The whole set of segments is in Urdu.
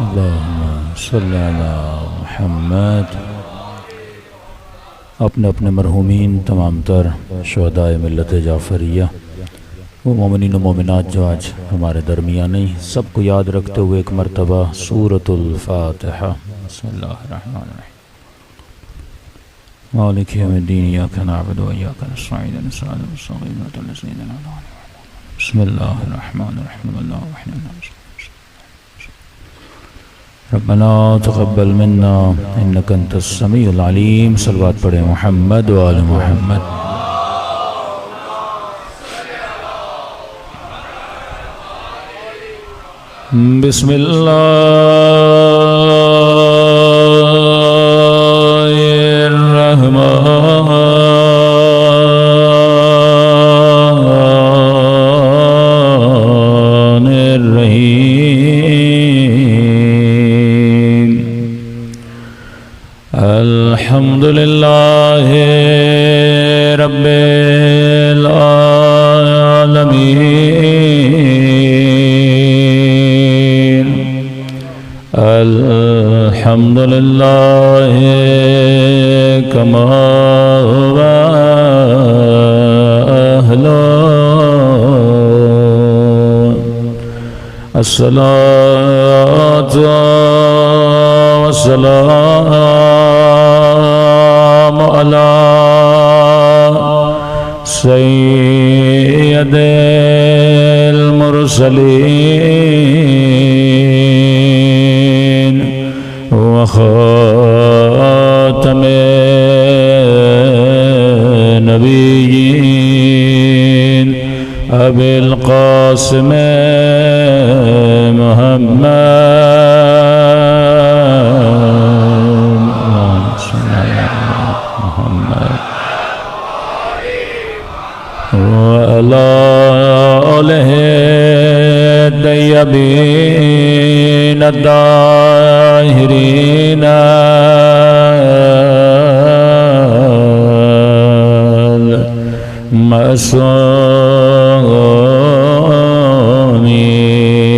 اللہم صلی علی محمد۔ اپنے اپنے مرحومین تمام تر شہدائے ملت جعفریہ وہ مومنین و مومنات جو آج ہمارے درمیان نہیں، سب کو یاد رکھتے ہوئے ایک مرتبہ سورۃ الفاتحہ۔ بسم اللہ الرحمن الرحیم۔ مالک یوم الدین ایاک نعبد و ایاک نستعین اہدنا الصراط المستقیم صراط الذین انعمت علیہم۔ بسم اللہ الرحمن الرحیم۔ اللہ الرحمن ربنا تقبل منا انک انت السمیع العلیم۔ صلوات پڑھیں محمد و آل محمد۔ بسم اللہ الرحمن الحمد للہ رب العالمین۔ الحمد للہ کما هو اہلہ۔ الصلاۃ والسلام علی سید المرسلین وخاتم النبیین ابی القاسم محمد وعلى آله الطيبين الطاهرين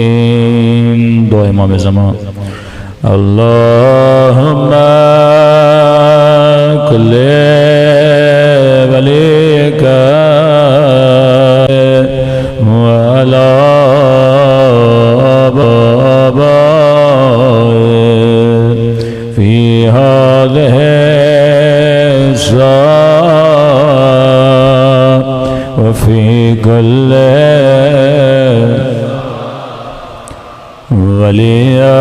المعصومين۔ دعا امام زمان۔ اللهم كل وليك وعلى آبائه في هذه الساعة وفي كل وليا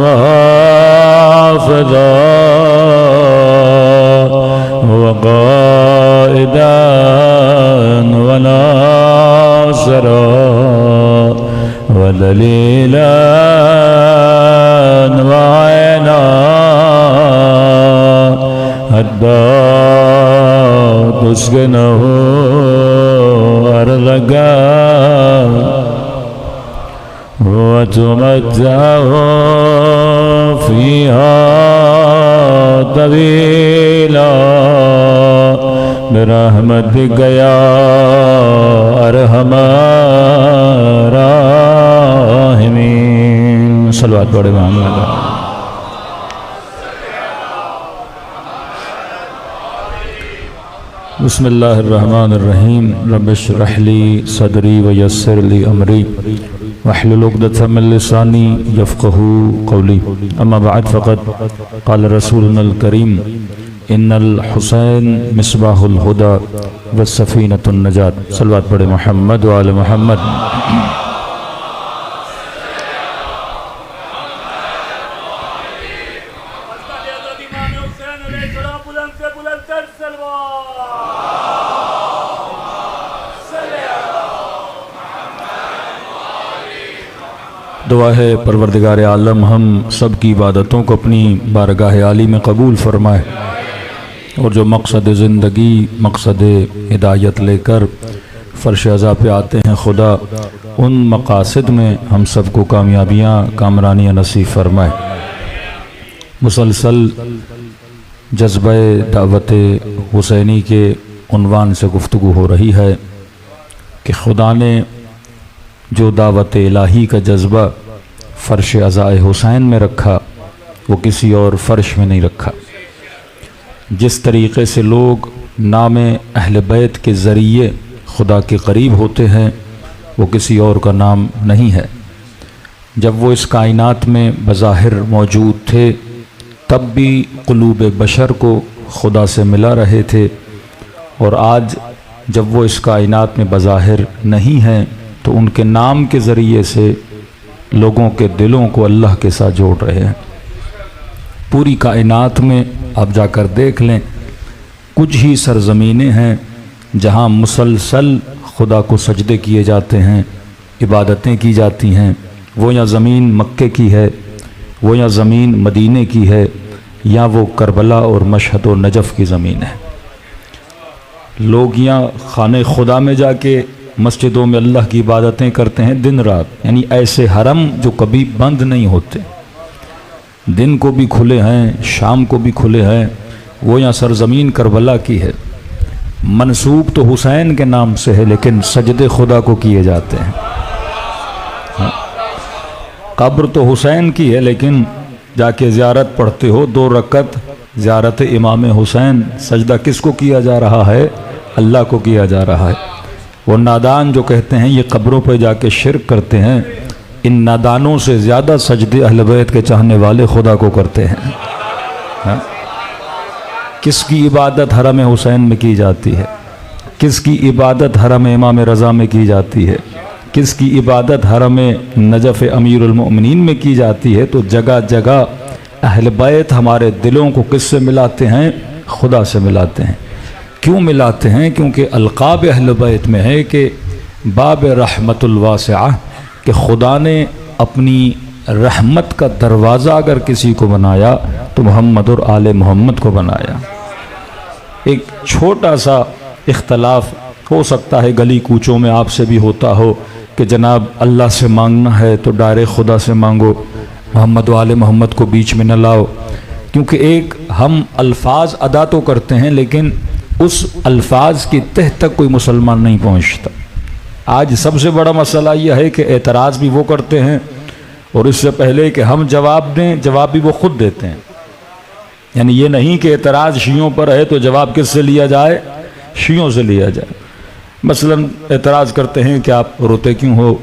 وحافظا وقائدا وناصرا ودليلا وعينا حتى تسكنه أرضك وتمتعه فيها طويلا برحمتك يا ارحم الراحمین۔ صلوات پڑھیں محمد۔ بسم اللہ الرحمن الرحیم۔ رب اشرح لی صدری ویسر لی امری واحلل عقدۃ من لسانی یفقہوا قولی۔ اما بعد فقد قال رسولنا الکریم ان الحسین مصباح الہدی والسفینۃ النجات۔ صلوات پڑھیں محمد و آل محمد۔ دعا ہے پروردگار عالم ہم سب کی عبادتوں کو اپنی بارگاہ عالی میں قبول فرمائے، اور جو مقصد زندگی مقصد ہدایت لے کر فرش عزا پہ آتے ہیں خدا ان مقاصد میں ہم سب کو کامیابیاں کامرانیاں نصیب فرمائے۔ مسلسل جذبہ دعوت حسینی کے عنوان سے گفتگو ہو رہی ہے کہ خدا نے جو دعوت الہی کا جذبہ فرش عزائے حسین میں رکھا، وہ کسی اور فرش میں نہیں رکھا۔ جس طریقے سے لوگ نام اہل بیت کے ذریعے خدا کے قریب ہوتے ہیں وہ کسی اور کا نام نہیں ہے۔ جب وہ اس کائنات میں بظاہر موجود تھے تب بھی قلوب بشر کو خدا سے ملا رہے تھے، اور آج جب وہ اس کائنات میں بظاہر نہیں ہیں تو ان کے نام کے ذریعے سے لوگوں کے دلوں کو اللہ کے ساتھ جوڑ رہے ہیں۔ پوری کائنات میں آپ جا کر دیکھ لیں، کچھ ہی سرزمینیں ہیں جہاں مسلسل خدا کو سجدے کیے جاتے ہیں، عبادتیں کی جاتی ہیں۔ وہ یا زمین مکے کی ہے، وہ یا زمین مدینے کی ہے، یا وہ کربلا اور مشہد و نجف کی زمین ہے۔ لوگ یہاں خانہ خدا میں جا کے مسجدوں میں اللہ کی عبادتیں کرتے ہیں دن رات، یعنی ایسے حرم جو کبھی بند نہیں ہوتے، دن کو بھی کھلے ہیں شام کو بھی کھلے ہیں۔ وہ یہاں سرزمین کربلا کی ہے، منسوب تو حسین کے نام سے ہے لیکن سجدے خدا کو کیے جاتے ہیں۔ قبر تو حسین کی ہے لیکن جا کے زیارت پڑھتے ہو 2 رکعت زیارت امام حسین، سجدہ کس کو کیا جا رہا ہے؟ اللہ کو کیا جا رہا ہے۔ وہ نادان جو کہتے ہیں یہ قبروں پہ جا کے شرک کرتے ہیں، ان نادانوں سے زیادہ سجدے اہل بیت کے چاہنے والے خدا کو کرتے ہیں۔ کس کی عبادت حرم حسین میں کی جاتی ہے؟ کس کی عبادت حرم امام رضا میں کی جاتی ہے؟ کس کی عبادت حرم نجف امیر المؤمنین میں کی جاتی ہے؟ تو جگہ جگہ اہل بیت ہمارے دلوں کو کس سے ملاتے ہیں؟ خدا سے ملاتے ہیں۔ کیوں ملاتے ہیں؟ کیونکہ القاب اہل بیت میں ہے کہ باب رحمت الواسعہ، کہ خدا نے اپنی رحمت کا دروازہ اگر کسی کو بنایا تو محمد اور آل محمد کو بنایا۔ ایک چھوٹا سا اختلاف ہو سکتا ہے، گلی کوچوں میں آپ سے بھی ہوتا ہو کہ جناب اللہ سے مانگنا ہے تو ڈائریکٹ خدا سے مانگو، محمد و آل محمد کو بیچ میں نہ لاؤ، کیونکہ ایک ہم الفاظ ادا تو کرتے ہیں لیکن اس الفاظ کی تہ تک کوئی مسلمان نہیں پہنچتا۔ آج سب سے بڑا مسئلہ یہ ہے کہ اعتراض بھی وہ کرتے ہیں اور اس سے پہلے کہ ہم جواب دیں جواب بھی وہ خود دیتے ہیں۔ یعنی یہ نہیں کہ اعتراض شیعوں پر ہے تو جواب کس سے لیا جائے؟ شیعوں سے لیا جائے۔ مثلا اعتراض کرتے ہیں کہ آپ روتے کیوں ہو،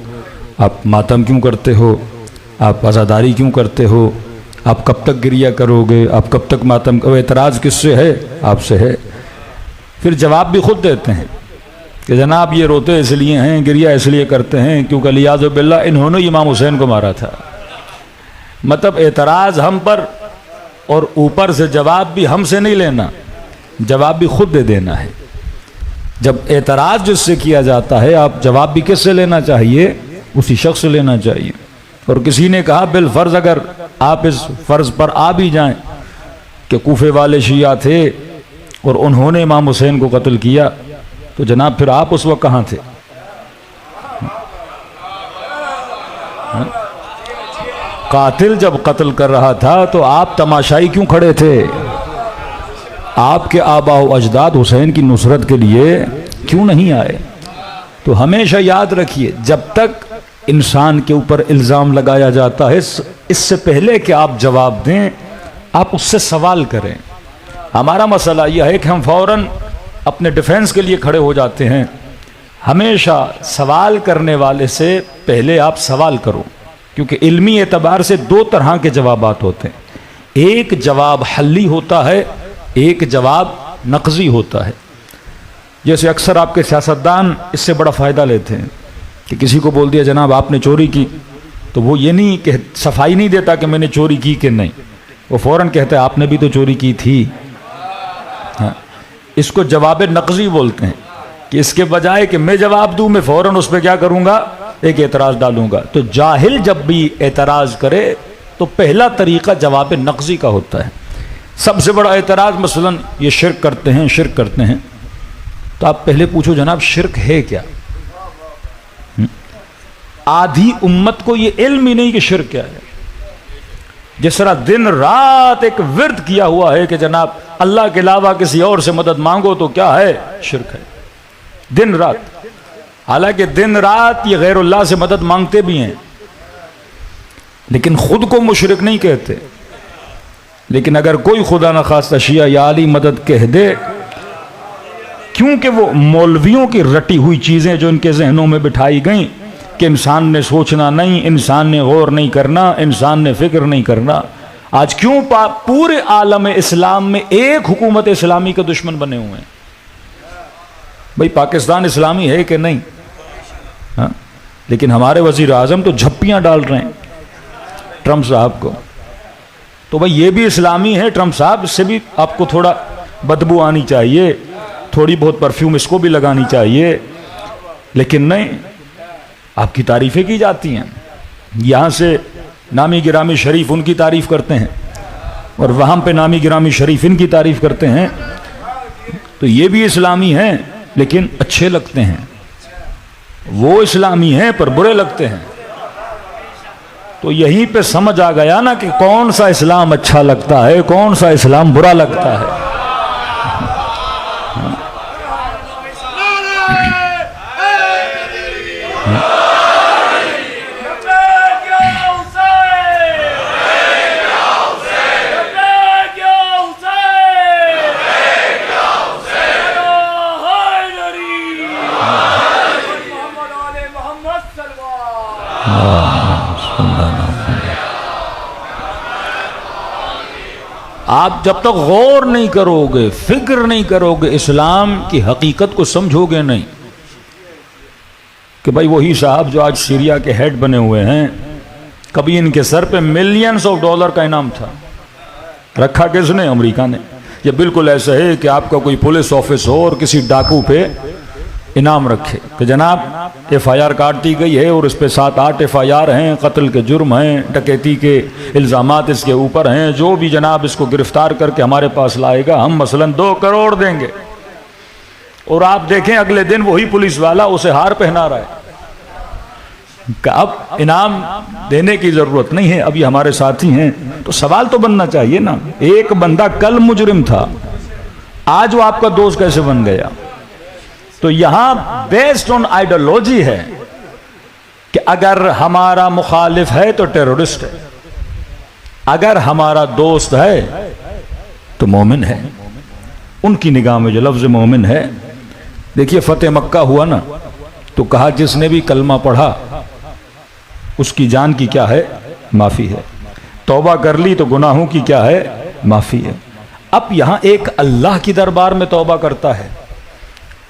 آپ ماتم کیوں کرتے ہو، آپ عزاداری کیوں کرتے ہو، آپ کب تک گریہ کرو گے، آپ کب تک ماتم کرو؟ اعتراض کس سے ہے؟ آپ سے ہے۔ پھر جواب بھی خود دیتے ہیں کہ جناب یہ روتے اس لیے ہیں، گریہ اس لیے کرتے ہیں کیونکہ الیاذ باللہ انہوں نے امام حسین کو مارا تھا۔ مطلب اعتراض ہم پر اور اوپر سے جواب بھی ہم سے نہیں لینا، جواب بھی خود دے دینا ہے۔ جب اعتراض جس سے کیا جاتا ہے آپ جواب بھی کس سے لینا چاہیے؟ اسی شخص سے لینا چاہیے۔ اور کسی نے کہا بالفرض اگر آپ اس فرض پر آ بھی جائیں کہ کوفے والے شیعہ تھے اور انہوں نے امام حسین کو قتل کیا تو جناب پھر آپ اس وقت کہاں تھے؟ قاتل جب قتل کر رہا تھا تو آپ تماشائی کیوں کھڑے تھے؟ آپ کے آباء و اجداد حسین کی نصرت کے لیے کیوں نہیں آئے؟ تو ہمیشہ یاد رکھیے جب تک انسان کے اوپر الزام لگایا جاتا ہے اس سے پہلے کہ آپ جواب دیں آپ اس سے سوال کریں۔ ہمارا مسئلہ یہ ہے کہ ہم فوراً اپنے ڈیفینس کے لیے کھڑے ہو جاتے ہیں۔ ہمیشہ سوال کرنے والے سے پہلے آپ سوال کرو، کیونکہ علمی اعتبار سے 2 طرح کے جوابات ہوتے ہیں، ایک جواب حلی ہوتا ہے، ایک جواب نقضی ہوتا ہے۔ جیسے اکثر آپ کے سیاستدان اس سے بڑا فائدہ لیتے ہیں کہ کسی کو بول دیا جناب آپ نے چوری کی تو وہ یہ نہیں کہ صفائی نہیں دیتا کہ میں نے چوری کی کہ نہیں، وہ فوراً کہتا ہے آپ نے بھی تو چوری کی تھی۔ اس کو جواب نقضی بولتے ہیں کہ اس کے بجائے کہ میں جواب دوں میں فوراً اس پہ کیا کروں گا؟ ایک اعتراض ڈالوں گا۔ تو جاہل جب بھی اعتراض کرے تو پہلا طریقہ جواب نقضی کا ہوتا ہے۔ سب سے بڑا اعتراض مثلا یہ شرک کرتے ہیں تو آپ پہلے پوچھو جناب شرک ہے کیا؟ آدھی امت کو یہ علم ہی نہیں کہ شرک کیا ہے۔ جس طرح دن رات ایک ورد کیا ہوا ہے کہ جناب اللہ کے علاوہ کسی اور سے مدد مانگو تو کیا ہے؟ شرک ہے۔ دن رات، حالانکہ دن رات یہ غیر اللہ سے مدد مانگتے بھی ہیں، لیکن خود کو مشرک نہیں کہتے. لیکن اگر کوئی خدا نخواستہ شیعہ یا علی مدد کہہ دے، کیونکہ وہ مولویوں کی رٹی ہوئی چیزیں جو ان کے ذہنوں میں بٹھائی گئیں کہ انسان نے سوچنا نہیں، انسان نے غور نہیں کرنا، انسان نے فکر نہیں کرنا. آج کیوں پورے عالم اسلام میں ایک حکومت اسلامی کے دشمن بنے ہوئے ہیں؟ بھئی پاکستان اسلامی ہے کہ نہیں؟ ہاں؟ لیکن ہمارے وزیر اعظم تو جھپیاں ڈال رہے ہیں ٹرمپ صاحب کو. تو بھئی یہ بھی اسلامی ہے ٹرمپ صاحب، اس سے بھی آپ کو تھوڑا بدبو آنی چاہیے، تھوڑی بہت پرفیوم اس کو بھی لگانی چاہیے. لیکن نہیں، آپ کی تعریفیں کی جاتی ہیں. یہاں سے نامی گرامی شریف ان کی تعریف کرتے ہیں اور وہاں پہ نامی گرامی شریف ان کی تعریف کرتے ہیں. تو یہ بھی اسلامی ہیں لیکن اچھے لگتے ہیں، وہ اسلامی ہیں پر برے لگتے ہیں. تو یہیں پہ سمجھ آ گیا نا کہ کون سا اسلام اچھا لگتا ہے، کون سا اسلام برا لگتا ہے. آپ جب تک غور نہیں کرو گے، فکر نہیں کرو گے، اسلام کی حقیقت کو سمجھو گے نہیں. کہ بھائی وہی صاحب جو آج سیریا کے ہیڈ بنے ہوئے ہیں، کبھی ان کے سر پہ ملینز آف ڈالر کا انعام تھا. رکھا کس نے؟ امریکہ نے. یہ بالکل ایسا ہے کہ آپ کا کوئی پولیس آفس ہو اور کسی ڈاکو پہ انعام رکھے کہ جناب ایف آئی آر کاٹ دی گئی ہے اور اس پہ 7-8 ایف آئی آر ہیں، قتل کے جرم ہیں، ڈکیتی کے الزامات اس کے اوپر ہیں، جو بھی جناب اس کو گرفتار کر کے ہمارے پاس لائے گا ہم مثلاً 2 کروڑ دیں گے. اور آپ دیکھیں اگلے دن وہی پولیس والا اسے ہار پہنا رہا ہے کہ اب انعام دینے کی ضرورت نہیں ہے، اب یہ ہمارے ساتھی ہیں. تو سوال تو بننا چاہیے نا، ایک بندہ کل مجرم تھا، آج وہ آپ کا دوست کیسے بن گیا؟ تو یہاں بیسڈ آن آئیڈیالوجی ہے کہ اگر ہمارا مخالف ہے تو ٹیرورسٹ ہے، اگر ہمارا دوست ہے تو مومن ہے. ان کی نگاہ میں جو لفظ مومن ہے، دیکھیے فتح مکہ ہوا نا تو کہا جس نے بھی کلمہ پڑھا اس کی جان کی کیا ہے؟ معافی ہے. توبہ کر لی تو گناہوں کی کیا ہے؟ معافی ہے. اب یہاں ایک اللہ کی دربار میں توبہ کرتا ہے،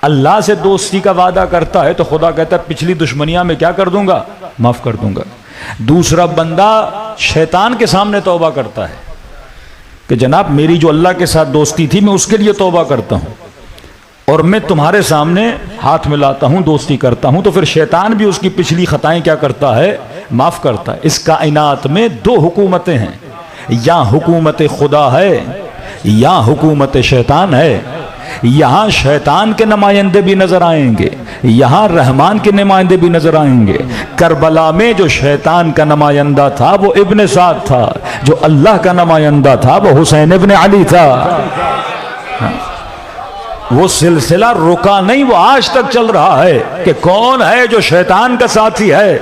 اللہ سے دوستی کا وعدہ کرتا ہے، تو خدا کہتا ہے پچھلی دشمنیاں میں کیا کر دوں گا؟ معاف کر دوں گا. دوسرا بندہ شیطان کے سامنے توبہ کرتا ہے کہ جناب میری جو اللہ کے ساتھ دوستی تھی میں اس کے لیے توبہ کرتا ہوں اور میں تمہارے سامنے ہاتھ ملاتا ہوں، دوستی کرتا ہوں. تو پھر شیطان بھی اس کی پچھلی خطائیں کیا کرتا ہے؟ معاف کرتا ہے. اس کائنات میں 2 حکومتیں ہیں، یا حکومت خدا ہے یا حکومت شیطان ہے. یہاں شیطان کے نمائندے بھی نظر آئیں گے، یہاں رحمان کے نمائندے بھی نظر آئیں گے. کربلا میں جو شیطان کا نمائندہ تھا وہ ابن سعد تھا، جو اللہ کا نمائندہ تھا وہ حسین ابن علی تھا. وہ سلسلہ رکا نہیں، وہ آج تک چل رہا ہے کہ کون ہے جو شیطان کا ساتھی ہے،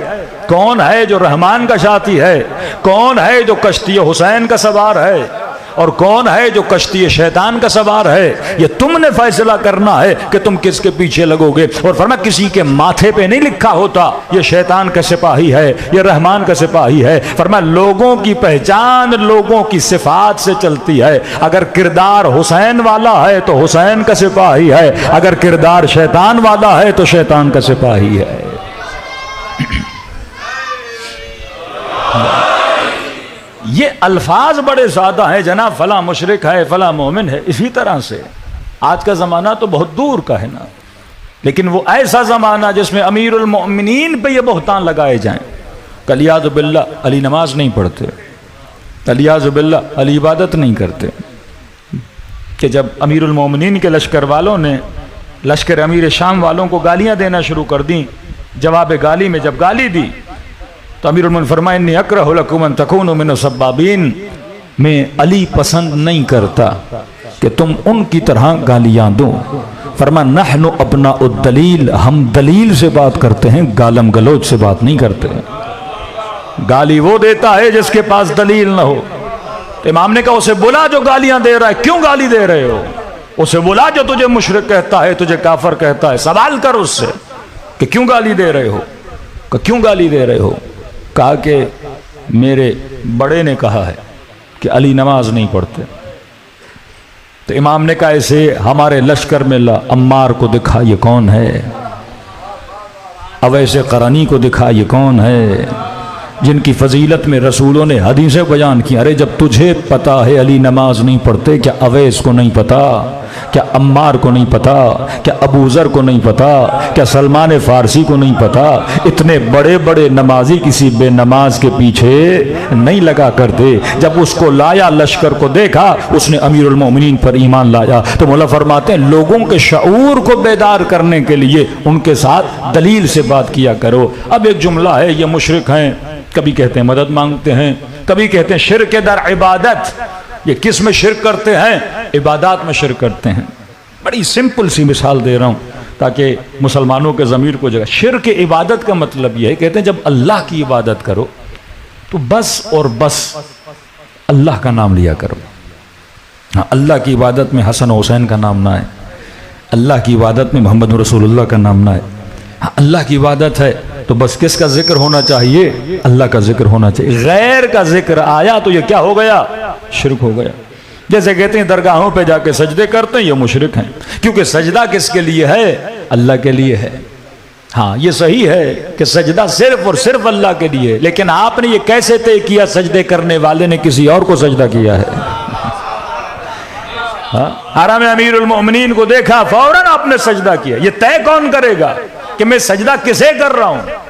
کون ہے جو رحمان کا ساتھی ہے، کون ہے جو کشتی حسین کا سوار ہے اور کون ہے جو کشتی شیطان کا سوار ہے. یہ تم نے فیصلہ کرنا ہے کہ تم کس کے پیچھے لگو گے. اور فرمایا کسی کے ماتھے پہ نہیں لکھا ہوتا یہ شیطان کا سپاہی ہے، یہ رحمان کا سپاہی ہے. فرمایا لوگوں کی پہچان لوگوں کی صفات سے چلتی ہے. اگر کردار حسین والا ہے تو حسین کا سپاہی ہے، اگر کردار شیطان والا ہے تو شیطان کا سپاہی ہے. یہ الفاظ بڑے زیادہ ہیں جناب، فلاں مشرک ہے، فلاں مومن ہے. اسی طرح سے آج کا زمانہ تو بہت دور کا ہے نا، لیکن وہ ایسا زمانہ جس میں امیر المؤمنین پہ یہ بہتان لگائے جائیں. الیاذ باللہ علی نماز نہیں پڑھتے، الیاذ باللہ علی عبادت نہیں کرتے. کہ جب امیر المؤمنین کے لشکر والوں نے لشکر امیر شام والوں کو گالیاں دینا شروع کر دیں، جواب گالی میں جب گالی دی تو امیر المؤمنین فرمائے انی اکرہ لکم ان تکونوا من السبابین، میں علی پسند نہیں کرتا کہ تم ان کی طرح گالیاں دو. فرمایا نحن ابناء الدلیل، ہم دلیل سے بات کرتے ہیں، گالم گلوچ سے بات نہیں کرتے. گالی وہ دیتا ہے جس کے پاس دلیل نہ ہو. تو امام نے کہا اسے بلا جو گالیاں دے رہا ہے, کیوں گالی دے رہے ہو؟ اسے بلا جو تجھے مشرک کہتا ہے, تجھے کافر کہتا ہے, سوال کر اس سے کہ کیوں گالی دے رہے ہو, کہ کیوں گالی دے رہے ہو؟ کہا کہ میرے بڑے نے کہا ہے کہ علی نماز نہیں پڑھتے. تو امام نے کہا اسے ہمارے لشکر میں عمار کو دکھا یہ کون ہے, اویس قرنی کو دکھا یہ کون ہے, جن کی فضیلت میں رسولوں نے حدیثیں بیان کی. ارے جب تجھے پتا ہے علی نماز نہیں پڑھتے, کیا اویس کو نہیں پتا, کیا عمار کو نہیں پتا, کیا ابو ذر کو نہیں پتا, کیا سلمان فارسی کو نہیں پتا؟ اتنے بڑے بڑے نمازی کسی بے نماز کے پیچھے نہیں لگا کرتے. جب اس کو لایا, لشکر کو دیکھا, اس نے امیر المومنین پر ایمان لایا. تو مولا فرماتے ہیں لوگوں کے شعور کو بیدار کرنے کے لیے ان کے ساتھ دلیل سے بات کیا کرو. اب ایک جملہ ہے, یہ مشرک ہیں, کبھی کہتے ہیں مدد مانگتے ہیں, کبھی کہتے ہیں شرک در عبادت. یہ کس میں شرک کرتے ہیں؟ عبادات میں شرک کرتے ہیں. بڑی سمپل سی مثال دے رہا ہوں تاکہ مسلمانوں کے ضمیر کو جگہ. شرک عبادت کا مطلب یہ ہے, کہتے ہیں جب اللہ کی عبادت کرو تو بس اور بس اللہ کا نام لیا کرو. اللہ کی عبادت میں حسن و حسین کا نام نہ ہے, اللہ کی عبادت میں محمد رسول اللہ کا نام نہ ہے. اللہ کی عبادت ہے تو بس کس کا ذکر ہونا چاہیے؟ اللہ کا ذکر ہونا چاہیے. غیر کا ذکر آیا تو یہ کیا ہو گیا؟ شرک ہو گیا. جیسے کہتے ہیں درگاہوں پہ جا کے سجدے کرتے ہیں, یہ مشرک ہیں, کیونکہ سجدہ کس کے لیے ہے؟ اللہ کے لیے ہے. ہاں یہ صحیح ہے کہ سجدہ صرف اور صرف اللہ کے لیے, لیکن آپ نے یہ کیسے طے کیا سجدے کرنے والے نے کسی اور کو سجدہ کیا ہے؟ حرم امیر المومنین کو دیکھا, فوراً آپ نے سجدہ کیا. یہ طے کون کرے گا کہ میں سجدہ کسے کر رہا ہوں؟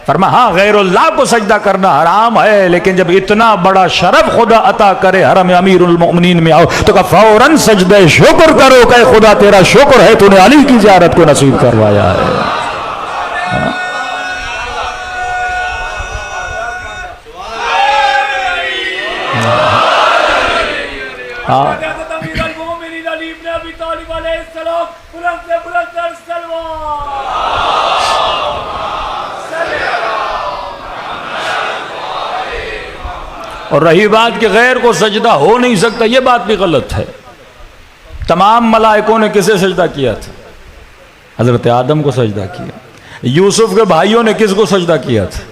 فرمایا ہاں غیر اللہ کو سجدہ کرنا حرام ہے, لیکن جب اتنا بڑا شرف خدا عطا کرے حرم امیر المؤمنین میں آؤ تو کہ فوراً سجدہ شکر کرو کہ خدا تیرا شکر ہے تو نے علی کی زیارت کو نصیب کروایا ہے. اور رہی بات کہ غیر کو سجدہ ہو نہیں سکتا, یہ بات بھی غلط ہے. تمام ملائکوں نے کسے سجدہ کیا تھا؟ حضرت آدم کو سجدہ کیا. یوسف کے بھائیوں نے کس کو سجدہ کیا تھا؟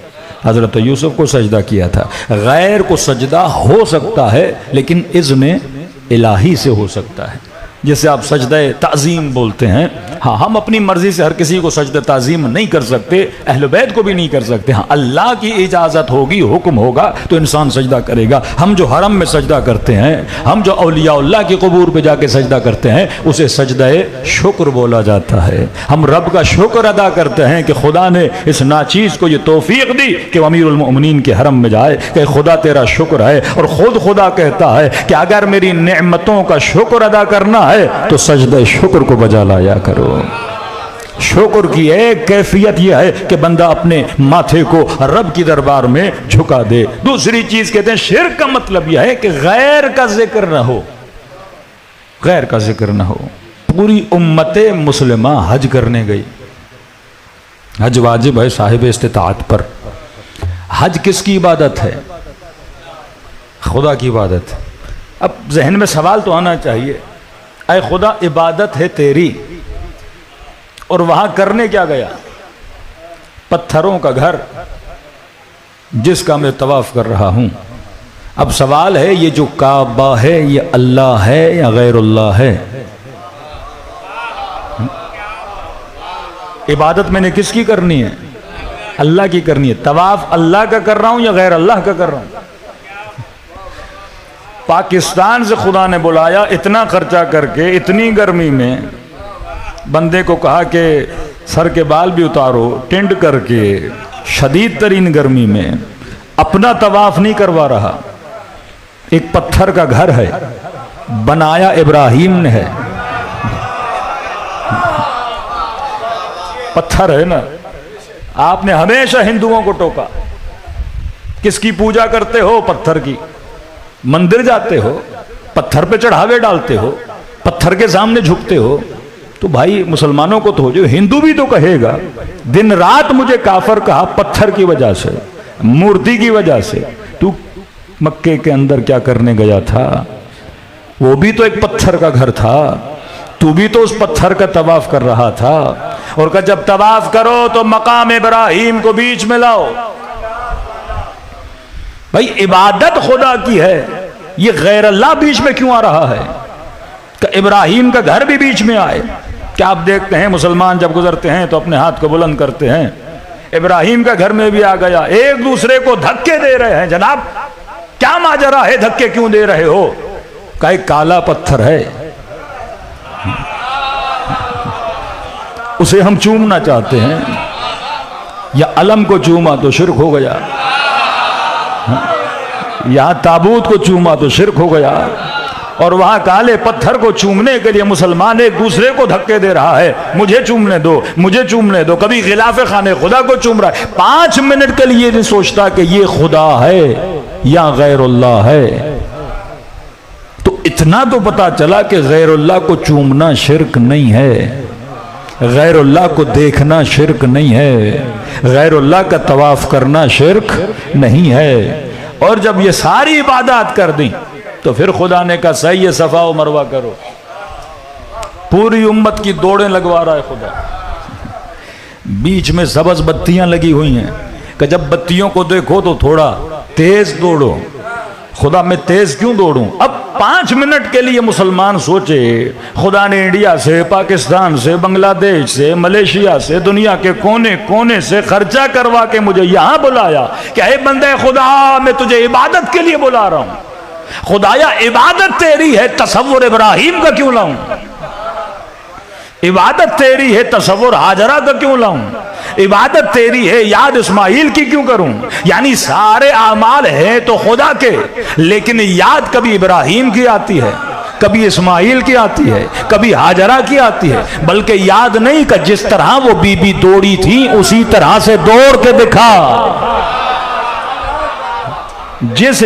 حضرت یوسف کو سجدہ کیا تھا. غیر کو سجدہ ہو سکتا ہے لیکن اذن الہی سے ہو سکتا ہے, جسے آپ سجدہ تعظیم بولتے ہیں. ہاں ہم اپنی مرضی سے ہر کسی کو سجدہ تعظیم نہیں کر سکتے, اہل بیت کو بھی نہیں کر سکتے. ہاں اللہ کی اجازت ہوگی, حکم ہوگا تو انسان سجدہ کرے گا. ہم جو حرم میں سجدہ کرتے ہیں, ہم جو اولیاء اللہ کی قبور پہ جا کے سجدہ کرتے ہیں, اسے سجدہ شکر بولا جاتا ہے. ہم رب کا شکر ادا کرتے ہیں کہ خدا نے اس ناچیز کو یہ توفیق دی کہ وہ امیر المؤمنین کے حرم میں جائے, کہ خدا تیرا شکر ہے. اور خود خدا کہتا ہے کہ اگر میری نعمتوں کا شکر ادا کرنا ہے تو سجدہ شکر کو بجا لایا کرو. شکر کی ایک کیفیت یہ ہے کہ بندہ اپنے ماتھے کو رب کی دربار میں جھکا دے. دوسری چیز کہتے ہیں شرک کا مطلب یہ ہے کہ غیر کا ذکر نہ ہو, غیر کا ذکر نہ ہو. پوری امت مسلمہ حج کرنے گئی. حج واجب ہے صاحب استطاعت پر. حج کس کی عبادت ہے؟ خدا کی عبادت. اب ذہن میں سوال تو آنا چاہیے, اے خدا عبادت ہے تیری, اور وہاں کرنے کیا گیا؟ پتھروں کا گھر جس کا میں طواف کر رہا ہوں. اب سوال ہے یہ جو کعبہ ہے یہ اللہ ہے یا غیر اللہ ہے؟ عبادت میں نے کس کی کرنی ہے؟ اللہ کی کرنی ہے. طواف اللہ کا کر رہا ہوں یا غیر اللہ کا کر رہا ہوں؟ پاکستان سے خدا نے بلایا, اتنا خرچہ کر کے, اتنی گرمی میں بندے کو کہا کہ سر کے بال بھی اتارو, ٹینڈ کر کے شدید ترین گرمی میں اپنا طواف نہیں کروا رہا. ایک پتھر کا گھر ہے, بنایا ابراہیم نے ہے. پتھر ہے نا. آپ نے ہمیشہ ہندوؤں کو ٹوکا, کس کی پوجا کرتے ہو؟ پتھر کی. مندر جاتے ہو, پتھر پہ چڑھاوے ڈالتے ہو, پتھر کے سامنے جھکتے ہو. تو بھائی مسلمانوں کو تو جو ہندو بھی تو کہے گا دن رات مجھے کافر کہا پتھر کی وجہ سے, مورتی کی وجہ سے۔ تو مکے کے اندر کیا کرنے گیا تھا؟ وہ بھی تو ایک پتھر کا گھر تھا، تو بھی تو اس پتھر کا طواف کر رہا تھا، اور کہ جب طواف کرو تو مقام ابراہیم کو بیچ میں لاؤ۔ بھائی عبادت خدا کی ہے، یہ غیر اللہ بیچ میں کیوں آ رہا ہے؟ کہ ابراہیم کا گھر بھی بیچ میں آئے۔ کیا آپ دیکھتے ہیں مسلمان جب گزرتے ہیں تو اپنے ہاتھ کو بلند کرتے ہیں، ابراہیم کا گھر میں بھی آ گیا، ایک دوسرے کو دھکے دے رہے ہیں۔ جناب کیا ماجرا ہے، دھکے کیوں دے رہے ہو؟ کہ ایک کالا پتھر ہے، اسے ہم چومنا چاہتے ہیں، یا علم کو چوما تو شرک ہو گیا، یہاں تابوت کو چوما تو شرک ہو گیا، اور وہاں کالے پتھر کو چومنے کے لیے مسلمان ایک دوسرے کو دھکے دے رہا ہے، مجھے چومنے دو، مجھے چومنے دو، کبھی غلاف خانہ خدا کو چوم رہا ہے، 5 منٹ کے لیے نہیں سوچتا کہ یہ خدا ہے یا غیر اللہ ہے۔ تو اتنا تو پتا چلا کہ غیر اللہ کو چومنا شرک نہیں ہے، غیر اللہ کو دیکھنا شرک نہیں ہے، غیر اللہ کا طواف کرنا شرک نہیں ہے۔ اور جب یہ ساری عبادات کر دیں تو پھر خدا نے کہا صحیح ہے، صفا و مروہ کرو۔ پوری امت کی دوڑیں لگوا رہا ہے خدا، بیچ میں سبز بتیاں لگی ہوئی ہیں کہ جب بتیوں کو دیکھو تو تھوڑا تیز دوڑو۔ خدا میں تیز کیوں دوڑوں؟ اب 5 منٹ کے لیے مسلمان سوچے خدا نے انڈیا سے، پاکستان سے، بنگلہ دیش سے، ملیشیا سے، دنیا کے کونے کونے سے خرچہ کروا کے مجھے یہاں بلایا کہ اے بندے خدا میں تجھے عبادت کے لیے بلا رہا ہوں، خدایا عبادت تیری ہے، تصور ابراہیم کا کیوں لاؤں؟ عبادت تیری ہے، تصور ہاجرہ کا کیوں لاؤں؟ عبادت تیری ہے، یاد اسماعیل کی کیوں کروں؟ یعنی سارے اعمال ہیں تو خدا کے، لیکن یاد کبھی ابراہیم کی آتی ہے، کبھی اسماعیل کی آتی ہے، کبھی ہاجرہ کی آتی ہے، بلکہ یاد نہیں کہ جس طرح وہ بی بی دوڑی تھی اسی طرح سے دوڑ کے دکھا، جس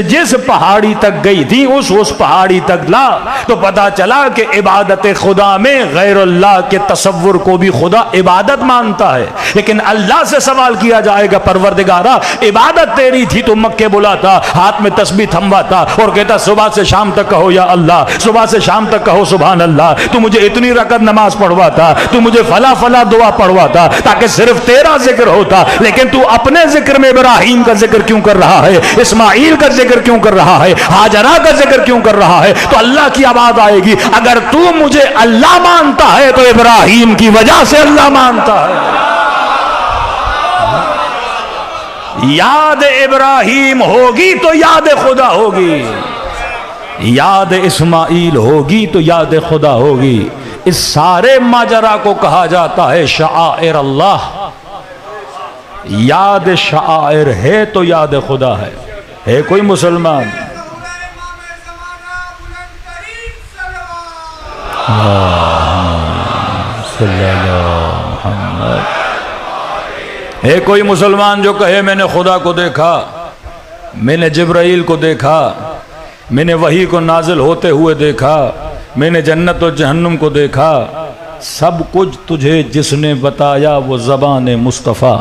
پہاڑی تک گئی تھی اس پہاڑی تک لا۔ تو پتا چلا کہ عبادت خدا میں غیر اللہ کے تصور کو بھی خدا عبادت مانتا ہے، لیکن اللہ سے سوال کیا جائے گا پروردگارا عبادت تیری تھی تو مکے بلاتا، ہاتھ میں تسبیح تھمواتا اور کہتا صبح سے شام تک کہو یا اللہ، صبح سے شام تک کہو سبحان اللہ، تو مجھے اتنی رکعت نماز پڑھواتا، تو مجھے فلا دعا پڑھواتا تاکہ صرف تیرا ذکر ہوتا، لیکن تو اپنے ذکر میں ابراہیم کا ذکر کیوں کر رہا ہے، اسماعیل کا ذکر کیوں کر رہا ہے، ہاجرہ کا ذکر کیوں کر رہا ہے؟ تو اللہ کی آواز آئے گی اگر تو مجھے اللہ مانتا ہے تو ابراہیم کی وجہ سے اللہ مانتا ہے۔ یاد ابراہیم ہوگی تو یاد خدا ہوگی، یاد اسماعیل ہوگی تو یاد خدا ہوگی۔ اس سارے ماجرا کو کہا جاتا ہے شعائر اللہ۔ یاد شعائر ہے تو یاد خدا ہے کوئی مسلمان؟ ہے کوئی مسلمان جو کہے میں نے خدا کو دیکھا، میں نے جبرائیل کو دیکھا، میں نے وحی کو نازل ہوتے ہوئے دیکھا، میں نے جنت و جہنم کو دیکھا؟ سب کچھ تجھے جس نے بتایا وہ زبان مصطفیٰ۔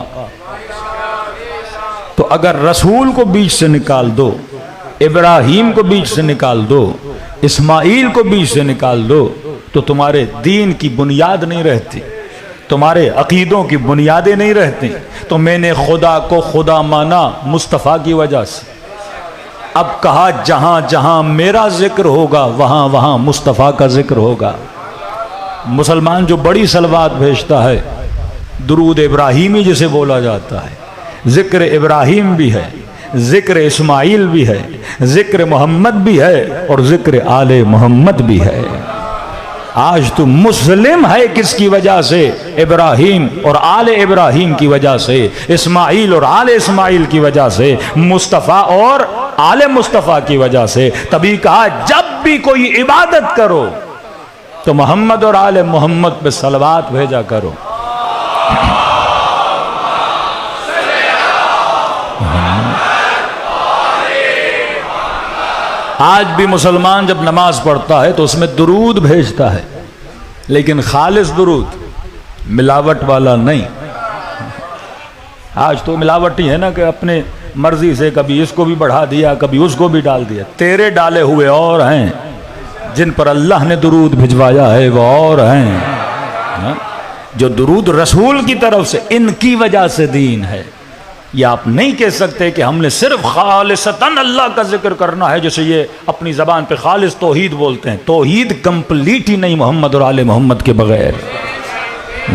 تو اگر رسول کو بیچ سے نکال دو، ابراہیم کو بیچ سے نکال دو، اسماعیل کو بیچ سے نکال دو، تو تمہارے دین کی بنیاد نہیں رہتی، تمہارے عقیدوں کی بنیادیں نہیں رہتی۔ تو میں نے خدا کو خدا مانا مصطفیٰ کی وجہ سے۔ اب کہا جہاں جہاں میرا ذکر ہوگا وہاں وہاں مصطفیٰ کا ذکر ہوگا۔ مسلمان جو بڑی صلوات بھیجتا ہے، درود ابراہیمی جسے بولا جاتا ہے، ذکر ابراہیم بھی ہے، ذکر اسماعیل بھی ہے، ذکر محمد بھی ہے، اور ذکر آل محمد بھی ہے۔ آج تو مسلم ہے کس کی وجہ سے؟ ابراہیم اور آل ابراہیم کی وجہ سے، اسماعیل اور آل اسماعیل کی وجہ سے، مصطفیٰ اور آل مصطفیٰ کی وجہ سے۔ تبھی کہا جب بھی کوئی عبادت کرو تو محمد اور آل محمد پہ صلوات بھیجا کرو۔ آج بھی مسلمان جب نماز پڑھتا ہے تو اس میں درود بھیجتا ہے، لیکن خالص درود، ملاوٹ والا نہیں۔ آج تو ملاوٹ ہی ہے نا کہ اپنے مرضی سے کبھی اس کو بھی بڑھا دیا کبھی اس کو بھی ڈال دیا. تیرے ڈالے ہوئے اور ہیں، جن پر اللہ نے درود بھجوایا ہے وہ اور ہیں. جو درود رسول کی طرف سے، ان کی وجہ سے دین ہے. یہ آپ نہیں کہہ سکتے کہ ہم نے صرف خالصتاً اللہ کا ذکر کرنا ہے، جیسے یہ اپنی زبان پہ خالص توحید بولتے ہیں. توحید کمپلیٹ ہی نہیں محمد اور آل محمد کے بغیر.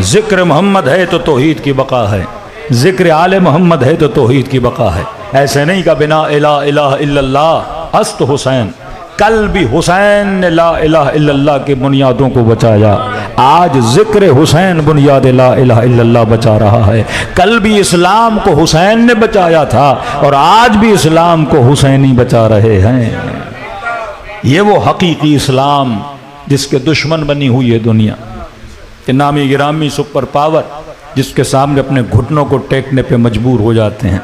ذکر محمد ہے تو توحید کی بقا ہے، ذکر آل محمد ہے تو توحید کی بقا ہے. ایسے نہیں کہ بنا الہ الہ الا اللہ است حسین. کل بھی حسین نے لا الہ الا اللہ کی بنیادوں کو بچایا، آج ذکر حسین بنیاد لا الہ الا اللہ بچا رہا ہے. کل بھی اسلام کو حسین نے بچایا تھا اور آج بھی اسلام کو حسینی بچا رہے ہیں. یہ وہ حقیقی اسلام جس کے دشمن بنی ہوئی ہے دنیا کہ نامی گرامی سپر پاور جس کے سامنے اپنے گھٹنوں کو ٹیکنے پہ مجبور ہو جاتے ہیں.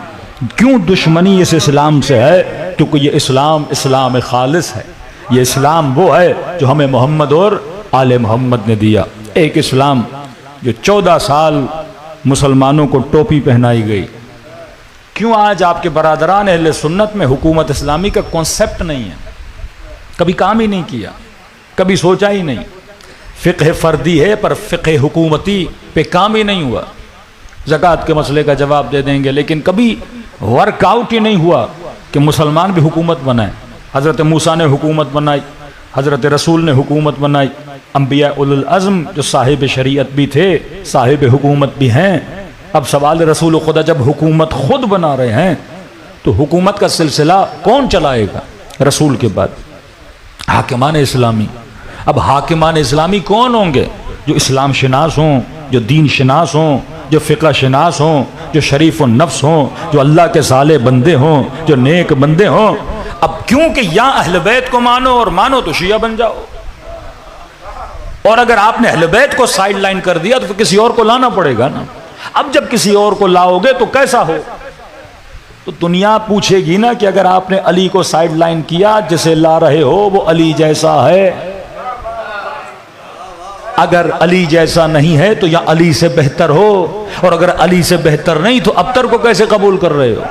کیوں دشمنی اس اسلام سے ہے؟ کیونکہ یہ اسلام خالص ہے. یہ اسلام وہ ہے جو ہمیں محمد اور آل محمد نے دیا. ایک اسلام جو 14 سال مسلمانوں کو ٹوپی پہنائی گئی. کیوں آج آپ کے برادران اہل سنت میں حکومت اسلامی کا کانسیپٹ نہیں ہے؟ کبھی کام ہی نہیں کیا، کبھی سوچا ہی نہیں. فقہ فردی ہے پر فقہ حکومتی پہ کام ہی نہیں ہوا. زکوٰۃ کے مسئلے کا جواب دے دیں گے لیکن کبھی ورک آؤٹ ہی نہیں ہوا کہ مسلمان بھی حکومت بنائیں. حضرت موسیٰ نے حکومت بنائی، حضرت رسول نے حکومت بنائی، انبیاء اولو العزم جو صاحب شریعت بھی تھے صاحب حکومت بھی ہیں. اب سوال رسول خدا جب حکومت خود بنا رہے ہیں تو حکومت کا سلسلہ کون چلائے گا؟ رسول کے بعد حاکمان اسلامی. اب حاکمان اسلامی کون ہوں گے؟ جو اسلام شناس ہوں، جو دین شناس ہوں، جو فقہ شناس ہوں، جو شریف النفس ہوں، جو اللہ کے صالح بندے ہوں، جو نیک بندے ہوں. اب کیونکہ یا اہل بیت کو مانو اور مانو تو شیعہ بن جاؤ، اور اگر آپ نے اہل بیت کو سائیڈ لائن کر دیا تو کسی اور کو لانا پڑے گا نا. اب جب کسی اور کو لاؤ گے تو کیسا ہو؟ تو دنیا پوچھے گی نا کہ اگر آپ نے علی کو سائیڈ لائن کیا، جسے لا رہے ہو وہ علی جیسا ہے. اگر علی جیسا نہیں ہے تو یا علی سے بہتر ہو، اور اگر علی سے بہتر نہیں تو ابتر کو کیسے قبول کر رہے ہو؟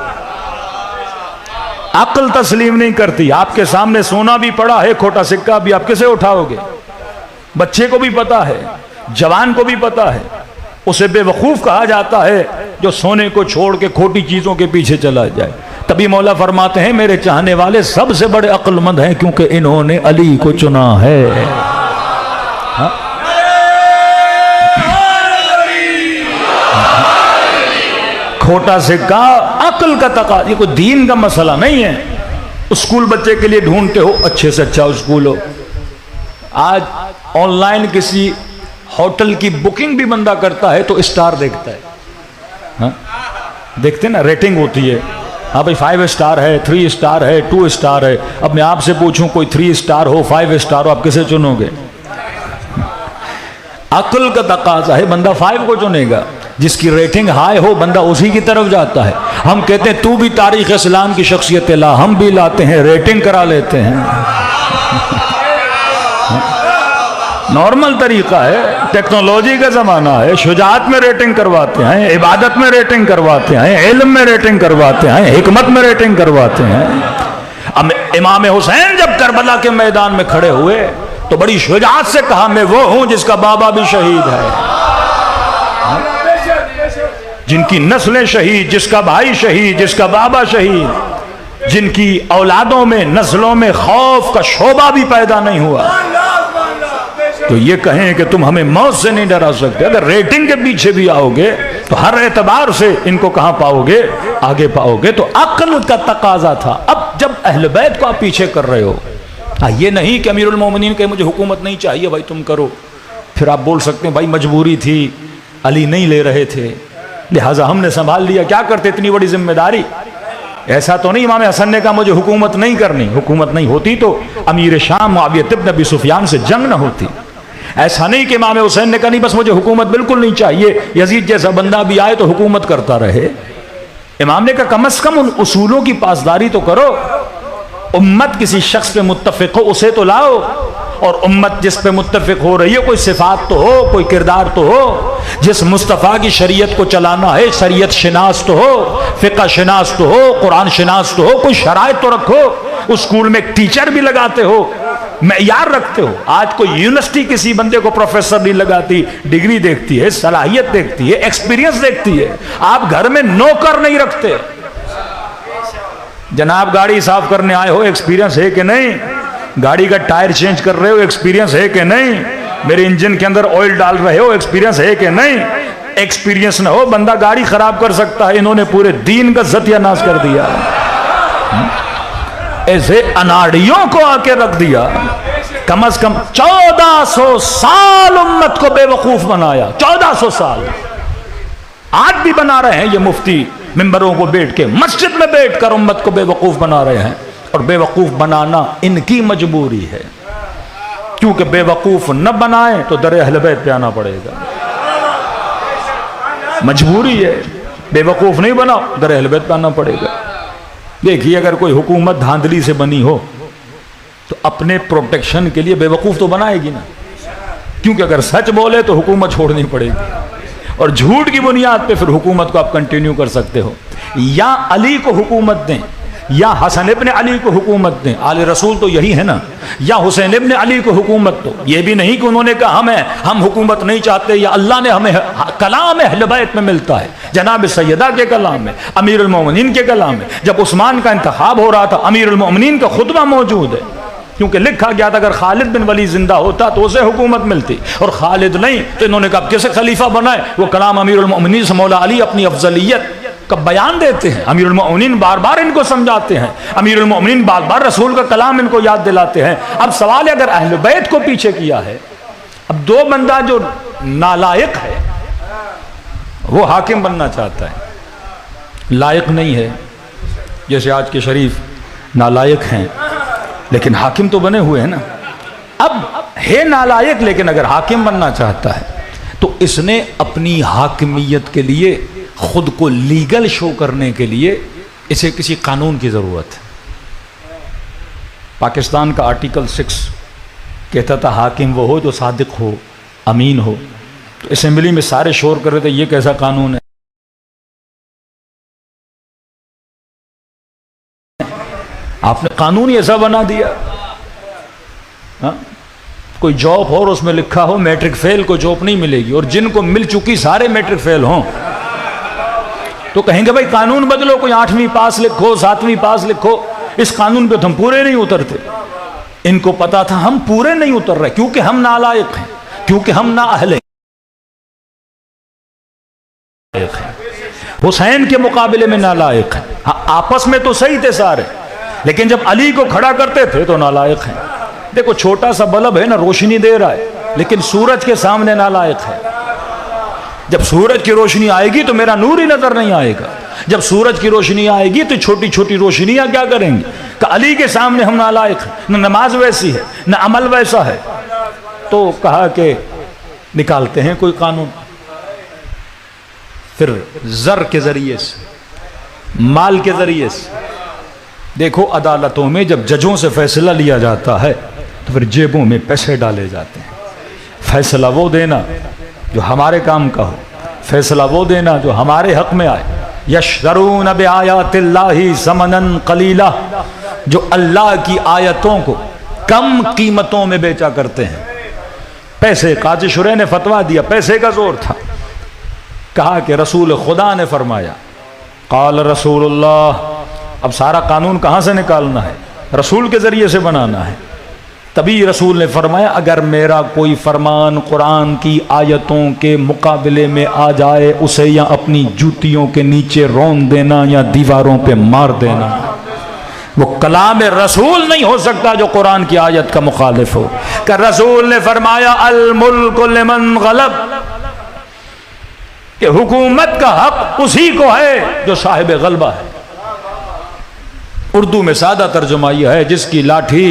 عقل تسلیم نہیں کرتی. آپ کے سامنے سونا بھی پڑا ہے، کھوٹا سکہ بھی، آپ کیسے اٹھاؤ گے؟ بچے کو بھی پتا ہے، جوان کو بھی پتا ہے. اسے بے وقوف کہا جاتا ہے جو سونے کو چھوڑ کے کھوٹی چیزوں کے پیچھے چلا جائے. تبھی مولا فرماتے ہیں میرے چاہنے والے سب سے بڑے عقل مند ہیں کیونکہ انہوں نے علی کو چنا ہے. کھوٹا سکہ عقل کا تقاضا، یہ کوئی دین کا مسئلہ نہیں ہے. اسکول بچے کے لیے ڈھونڈتے ہو، اچھے سے اچھا اسکول ہو. آج آن لائن کسی ہوٹل کی بکنگ بھی بندہ کرتا ہے تو اسٹار دیکھتا ہے. دیکھتے نا، ریٹنگ ہوتی ہے. ہاں بھائی 5 اسٹار ہے، 3 اسٹار ہے، 2 اسٹار ہے. اب میں آپ سے پوچھوں کوئی 3 اسٹار ہو 5 اسٹار ہو، آپ کسے چنو گے؟ عقل کا تقاضا ہے، بندہ 5 کو چنے گا. جس کی ریٹنگ ہائی ہو بندہ اسی کی طرف جاتا ہے. ہم کہتے ہیں تو بھی تاریخ اسلام کی شخصیت لا، ہم بھی لاتے ہیں، ریٹنگ کرا لیتے ہیں. نارمل طریقہ ہے، ٹیکنالوجی کا زمانہ ہے. شجاعت میں ریٹنگ کرواتے ہیں، عبادت میں ریٹنگ کرواتے ہیں، علم میں ریٹنگ کرواتے ہیں، حکمت میں ریٹنگ کرواتے ہیں. امام حسین جب کربلا کے میدان میں کھڑے ہوئے تو بڑی شجاعت سے کہا میں وہ ہوں جس کا بابا بھی شہید ہے، جن کی نسلیں شہید، جس کا بھائی شہید، جس کا بابا شہید، جن کی اولادوں میں نسلوں میں خوف کا شعبہ بھی پیدا نہیں ہوا. تو یہ کہیں کہ تم ہمیں موت سے نہیں ڈرا سکتے. اگر ریٹنگ کے پیچھے بھی آؤ گے تو ہر اعتبار سے ان کو کہاں پاؤ گے؟ آگے پاؤ گے. تو عقل کا تقاضا تھا. اب جب اہل بیت کو آپ پیچھے کر رہے ہو، یہ نہیں کہ امیر المومنین کہ مجھے حکومت نہیں چاہیے بھائی تم کرو. پھر آپ بول سکتے ہیں بھائی مجبوری تھی، علی نہیں لے رہے تھے لہٰذا ہم نے سنبھال لیا. کیا کرتے اتنی بڑی ذمہ داری؟ ایسا تو نہیں امام حسن نے کہا مجھے حکومت نہیں کرنی. حکومت نہیں ہوتی تو امیر شام معاویہ بن ابی سفیان سے جنگ نہ ہوتی. ایسا نہیں کہ امام حسین نے کہا نہیں بس مجھے حکومت بالکل نہیں چاہیے، یزید جیسا بندہ بھی آئے تو حکومت کرتا رہے. امام نے کہا کم از کم ان اصولوں کی پاسداری تو کرو. امت کسی شخص پہ متفق ہو اسے تو لاؤ، اور امت جس پہ متفق ہو رہی ہے کوئی صفات تو ہو، کوئی کردار تو ہو. جس مصطفیٰ کی شریعت کو چلانا ہے شریعت شناس تو ہو، فقہ شناس تو ہو، قرآن شناس تو ہو. کوئی شرائط تو رکھو. اسکول میں ایک ٹیچر بھی لگاتے ہو، معیار رکھتے ہو. آج کوئی یونیورسٹی کسی بندے کو پروفیسر نہیں لگاتی، ڈگری دیکھتی ہے، صلاحیت دیکھتی ہے، ایکسپیرینس دیکھتی ہے. آپ گھر میں نوکر نہیں رکھتے. جناب گاڑی صاف کرنے آئے ہو، ایکسپیرینس ہے کہ نہیں؟ گاڑی کا ٹائر چینج کر رہے ہو، ایکسپیرینس ہے کہ نہیں؟ میرے انجن کے اندر آئل ڈال رہے ہو، ایکسپیرینس ہے کہ نہیں؟ ایکسپیرینس نہ ہو بندہ گاڑی خراب کر سکتا ہے. انہوں نے پورے دین کا ستیہ ناش کر دیا. ایسے اناڑیوں کو آ کے رکھ دیا. کم از کم 1400 سال امت کو بے وقوف بنایا. 1400 سال. آج بھی بنا رہے ہیں یہ مفتی، ممبروں کو بیٹھ کے مسجد میں بیٹھ کر امت کو بے وقوف بنا رہے ہیں. اور بے وقوف بنانا ان کی مجبوری ہے، کیونکہ بے وقوف نہ بنائیں تو در اہل بیت پہ آنا پڑے گا. مجبوری ہے. بے وقوف نہیں بنا در اہل بیت پہ آنا پڑے گا. دیکھیے اگر کوئی حکومت دھاندلی سے بنی ہو تو اپنے پروٹیکشن کے لیے بے وقوف تو بنائے گی نا، کیونکہ اگر سچ بولے تو حکومت چھوڑنی پڑے گی، اور جھوٹ کی بنیاد پہ پھر حکومت کو آپ کنٹینیو کر سکتے ہو. یا علی کو حکومت دیں، یا حسن ابن علی کو حکومت دیں. آل رسول تو یہی ہے نا. یا حسین ابن علی کو حکومت دو. یہ بھی نہیں کہ انہوں نے کہا ہم حکومت نہیں چاہتے، یا اللہ نے ہمیں کلام اہل بیت میں ملتا ہے، جناب سیدہ کے کلام میں، امیر المومنین کے کلام میں. جب عثمان کا انتخاب ہو رہا تھا امیر المومنین کا خطبہ موجود ہے، کیونکہ لکھا گیا تھا اگر خالد بن ولید زندہ ہوتا تو اسے حکومت ملتی، اور خالد نہیں تو انہوں نے کہا کیسے خلیفہ بنائے. وہ کلام امیر المومنین سے مولا علی اپنی افضلیت کا بیان دیتے ہیں. امیر المومنین بار بار ان کو سمجھاتے ہیں، امیر المومنین بار بار رسول کا کلام ان کو یاد دلاتے ہیں. اب سوال ہے اگر اہل بیت کو پیچھے کیا ہے، اب دو بندہ جو نالائق ہے وہ حاکم بننا چاہتا ہے، لائق نہیں ہے، جیسے آج کے شریف نالائق ہیں لیکن حاکم تو بنے ہوئے ہیں نا. اب ہے نالائق لیکن اگر حاکم بننا چاہتا ہے تو اس نے اپنی حاکمیت کے لیے، خود کو لیگل شو کرنے کے لیے اسے کسی قانون کی ضرورت ہے. پاکستان کا آرٹیکل 6 کہتا تھا حاکم وہ ہو جو صادق ہو، امین ہو. تو اسمبلی میں سارے شور کر رہے تھے یہ کیسا قانون ہے. آپ نے قانون ہی ایسا بنا دیا. کوئی جاب ہو اور اس میں لکھا ہو میٹرک فیل کو جاب نہیں ملے گی، اور جن کو مل چکی سارے میٹرک فیل ہوں تو کہیں گے بھائی قانون بدلو، کوئی 8ویں پاس لکھو، 7ویں پاس لکھو. اس قانون پہ تو ہم پورے نہیں اترتے. ان کو پتا تھا ہم پورے نہیں اتر رہے کیونکہ ہم نالائق ہیں، کیونکہ ہم نااہل ہیں. حسین کے مقابلے میں نالائق ہیں. آپس میں تو صحیح تھے سارے، لیکن جب علی کو کھڑا کرتے تھے تو نالائق ہیں. دیکھو چھوٹا سا بلب ہے نا، روشنی دے رہا ہے لیکن سورج کے سامنے نالائق ہے. جب سورج کی روشنی آئے گی تو میرا نور ہی نظر نہیں آئے گا. جب سورج کی روشنی آئے گی تو چھوٹی چھوٹی روشنیاں کیا کریں گی. کہ علی کے سامنے ہم نالائق ہیں، نہ نماز ویسی ہے نہ عمل ویسا ہے. تو کہا کہ نکالتے ہیں کوئی قانون. پھر زر کے ذریعے سے، مال کے ذریعے سے. دیکھو عدالتوں میں جب ججوں سے فیصلہ لیا جاتا ہے تو پھر جیبوں میں پیسے ڈالے جاتے ہیں. فیصلہ وہ دینا جو ہمارے کام کا ہو، فیصلہ وہ دینا جو ہمارے حق میں آئے. یشترون بآیات اللہ ثمنا قلیلا، جو اللہ کی آیتوں کو کم قیمتوں میں بیچا کرتے ہیں. پیسے، قاضی شرح نے فتویٰ دیا، پیسے کا زور تھا. کہا کہ رسول خدا نے فرمایا، قال رسول اللہ. اب سارا قانون کہاں سے نکالنا ہے؟ رسول کے ذریعے سے بنانا ہے. تبھی رسول نے فرمایا اگر میرا کوئی فرمان قرآن کی آیتوں کے مقابلے میں آ جائے اسے یا اپنی جوتیوں کے نیچے رون دینا یا دیواروں پہ مار دینا. وہ کلام رسول نہیں ہو سکتا جو قرآن کی آیت کا مخالف ہو. کہ رسول نے فرمایا الملک لمن غلب، کہ حکومت کا حق اسی کو ہے جو صاحب غلبہ ہے. اردو میں سادہ ترجمہ یہ ہے جس کی لاٹھی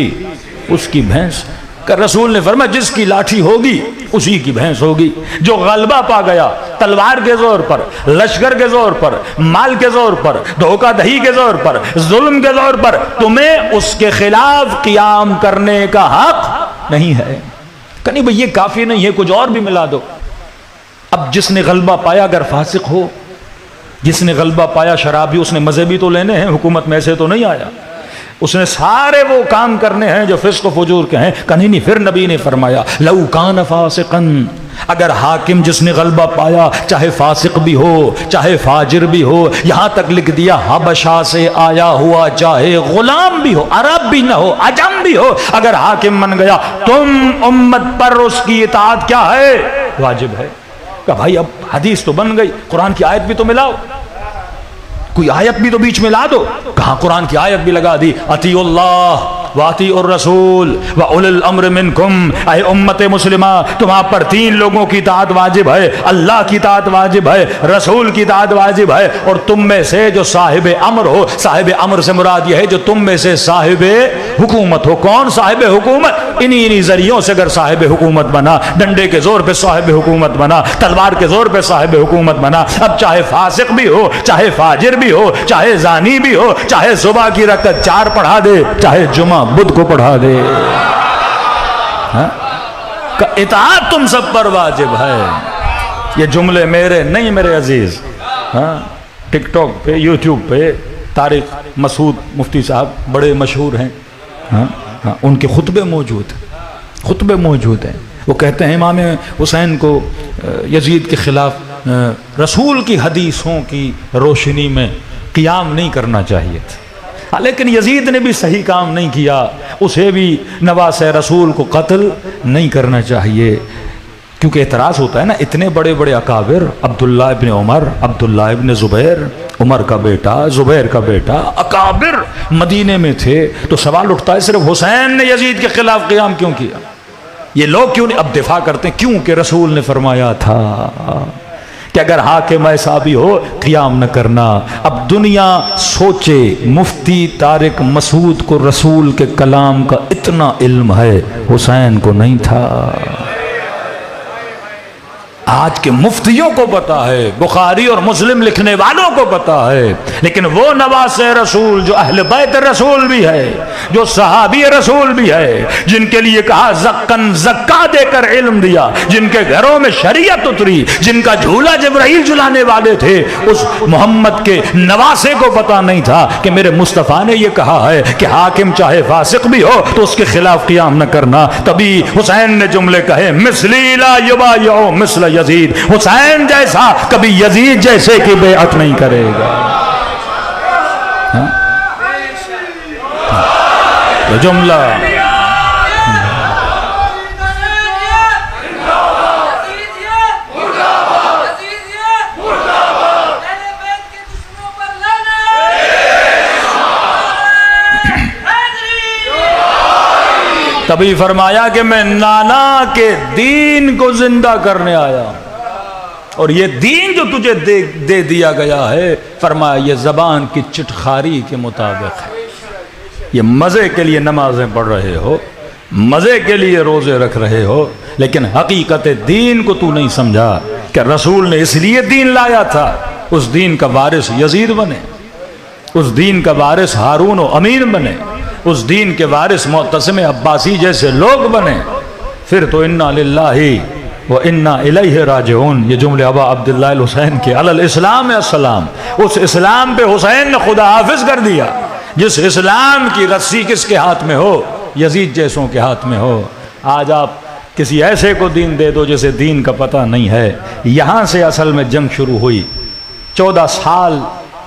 اس کی بھینس. کہ رسول نے فرمایا جس کی لاٹھی ہوگی اسی کی بھینس ہوگی. جو غلبہ پا گیا تلوار کے زور پر، لشکر کے زور پر، مال کے زور پر، دھوکہ دہی کے زور پر، ظلم کے زور پر، تمہیں اس کے خلاف قیام کرنے کا حق نہیں ہے. کہ نہیں بھئی یہ کافی نہیں ہے، کچھ اور بھی ملا دو. اب جس نے غلبہ پایا اگر فاسق ہو، جس نے غلبہ پایا شرابی، اس نے مزے بھی تو لینے ہیں، حکومت میں سے تو نہیں آیا. اس نے سارے وہ کام کرنے ہیں جو فسق و فجور کے ہیں. کہیں نہیں. پھر نبی نے فرمایا لو کان فاسقا، اگر حاکم جس نے غلبہ پایا چاہے فاسق بھی ہو چاہے فاجر بھی ہو، یہاں تک لکھ دیا حبشہ سے آیا ہوا، چاہے غلام بھی ہو، عرب بھی نہ ہو، عجم بھی ہو، اگر حاکم بن گیا، تم امت پر اس کی اطاعت کیا ہے؟ واجب ہے. کہ بھائی اب حدیث تو بن گئی، قرآن کی آیت بھی تو ملاؤ، کوئی آیت بھی تو بیچ میں لا دو. کہاں قرآن کی آیت بھی لگا دی، اطیعوا اللہ واطیعوا الرسول واولی الامر منکم. اے امت مسلمہ، تمہاں پر 3 لوگوں کی اطاعت واجب ہے، اللہ کی اطاعت واجب ہے، رسول کی اطاعت واجب ہے، اور تم میں سے جو صاحب امر ہو، صاحب امر سے مراد یہ ہے جو تم میں سے صاحب حکومت ہو. کون صاحب حکومت؟ انہی ذریعوں سے اگر صاحب حکومت بنا، ڈنڈے کے زور پہ صاحب حکومت بنا، تلوار کے زور پہ صاحب حکومت بنا. اب چاہے فاسق بھی ہو، چاہے فاجر بھی ہو، چاہے زانی بھی ہو، چاہے صبح کی رکعت 4 پڑھا دے، چاہے جمعہ بدھ کو پڑھا دے، اطاعت تم سب پر واجب ہے. یہ جملے میرے نہیں میرے عزیز. ٹک ٹاک پہ، یوٹیوب پہ طارق مسعود مفتی صاحب بڑے مشہور ہیں، ان کے خطبے موجود ہیں. وہ کہتے ہیں امام حسین کو یزید کے خلاف رسول کی حدیثوں کی روشنی میں قیام نہیں کرنا چاہیے تھا. لیکن یزید نے بھی صحیح کام نہیں کیا، اسے بھی نواسہ رسول کو قتل نہیں کرنا چاہیے. کیونکہ اعتراض ہوتا ہے نا، اتنے بڑے بڑے اکابر، عبداللہ ابن عمر، عبداللہ ابن زبیر، عمر کا بیٹا، زبیر کا بیٹا، اکابر مدینے میں تھے، تو سوال اٹھتا ہے صرف حسین نے یزید کے خلاف قیام کیوں کیا؟ یہ لوگ کیوں نہیں اب دفاع کرتے ہیں؟ کیوں کہ رسول نے فرمایا تھا کہ اگر حاکم ایسا بھی ہو قیام نہ کرنا. اب دنیا سوچے مفتی طارق مسعود کو رسول کے کلام کا اتنا علم ہے، حسین کو نہیں تھا. آج کے مفتیوں کو پتا ہے، بخاری اور مسلم لکھنے والوں کو پتا ہے، لیکن وہ نواسہ رسول جو اہل بیت رسول بھی ہے، جو صحابی رسول بھی ہے، جن کے لیے کہا زکن زکا دے کر علم دیا، جن کے گھروں میں شریعت اتری، جن کا جھولا جبرائیل جلانے والے تھے، اس محمد کے نواسے کو پتا نہیں تھا کہ میرے مصطفیٰ نے یہ کہا ہے کہ حاکم چاہے فاسق بھی ہو تو اس کے خلاف قیام نہ کرنا. تبھی حسین نے جملے کہے مثلی لا یبایع مثل یزید، حسین جیسا کبھی یزید جیسے کی بیعت نہیں کرے گا. یہ جملہ تبھی فرمایا کہ میں نانا کے دین کو زندہ کرنے آیا، اور یہ دین جو تجھے دے دیا گیا ہے، فرمایا یہ زبان کی چٹخاری کے مطابق ہے. یہ مزے کے لیے نمازیں پڑھ رہے ہو، مزے کے لیے روزے رکھ رہے ہو، لیکن حقیقت دین کو تو نہیں سمجھا کہ رسول نے اس لیے دین لایا تھا. اس دین کا وارث یزید بنے، اس دین کا وارث ہارون و امین بنے، اس دین کے وارث معتصم عباسی جیسے لوگ بنے. پھر تو انا للہ و انا الیہ راجعون. یہ جملے ابا عبداللہ الحسین کے علی الاسلام السلام، اس اسلام پہ حسین نے خدا حافظ کر دیا. جس اسلام کی رسی کس کے ہاتھ میں ہو؟ یزید جیسوں کے ہاتھ میں ہو. آج آپ کسی ایسے کو دین دے دو جسے دین کا پتہ نہیں ہے. یہاں سے اصل میں جنگ شروع ہوئی. 14 سال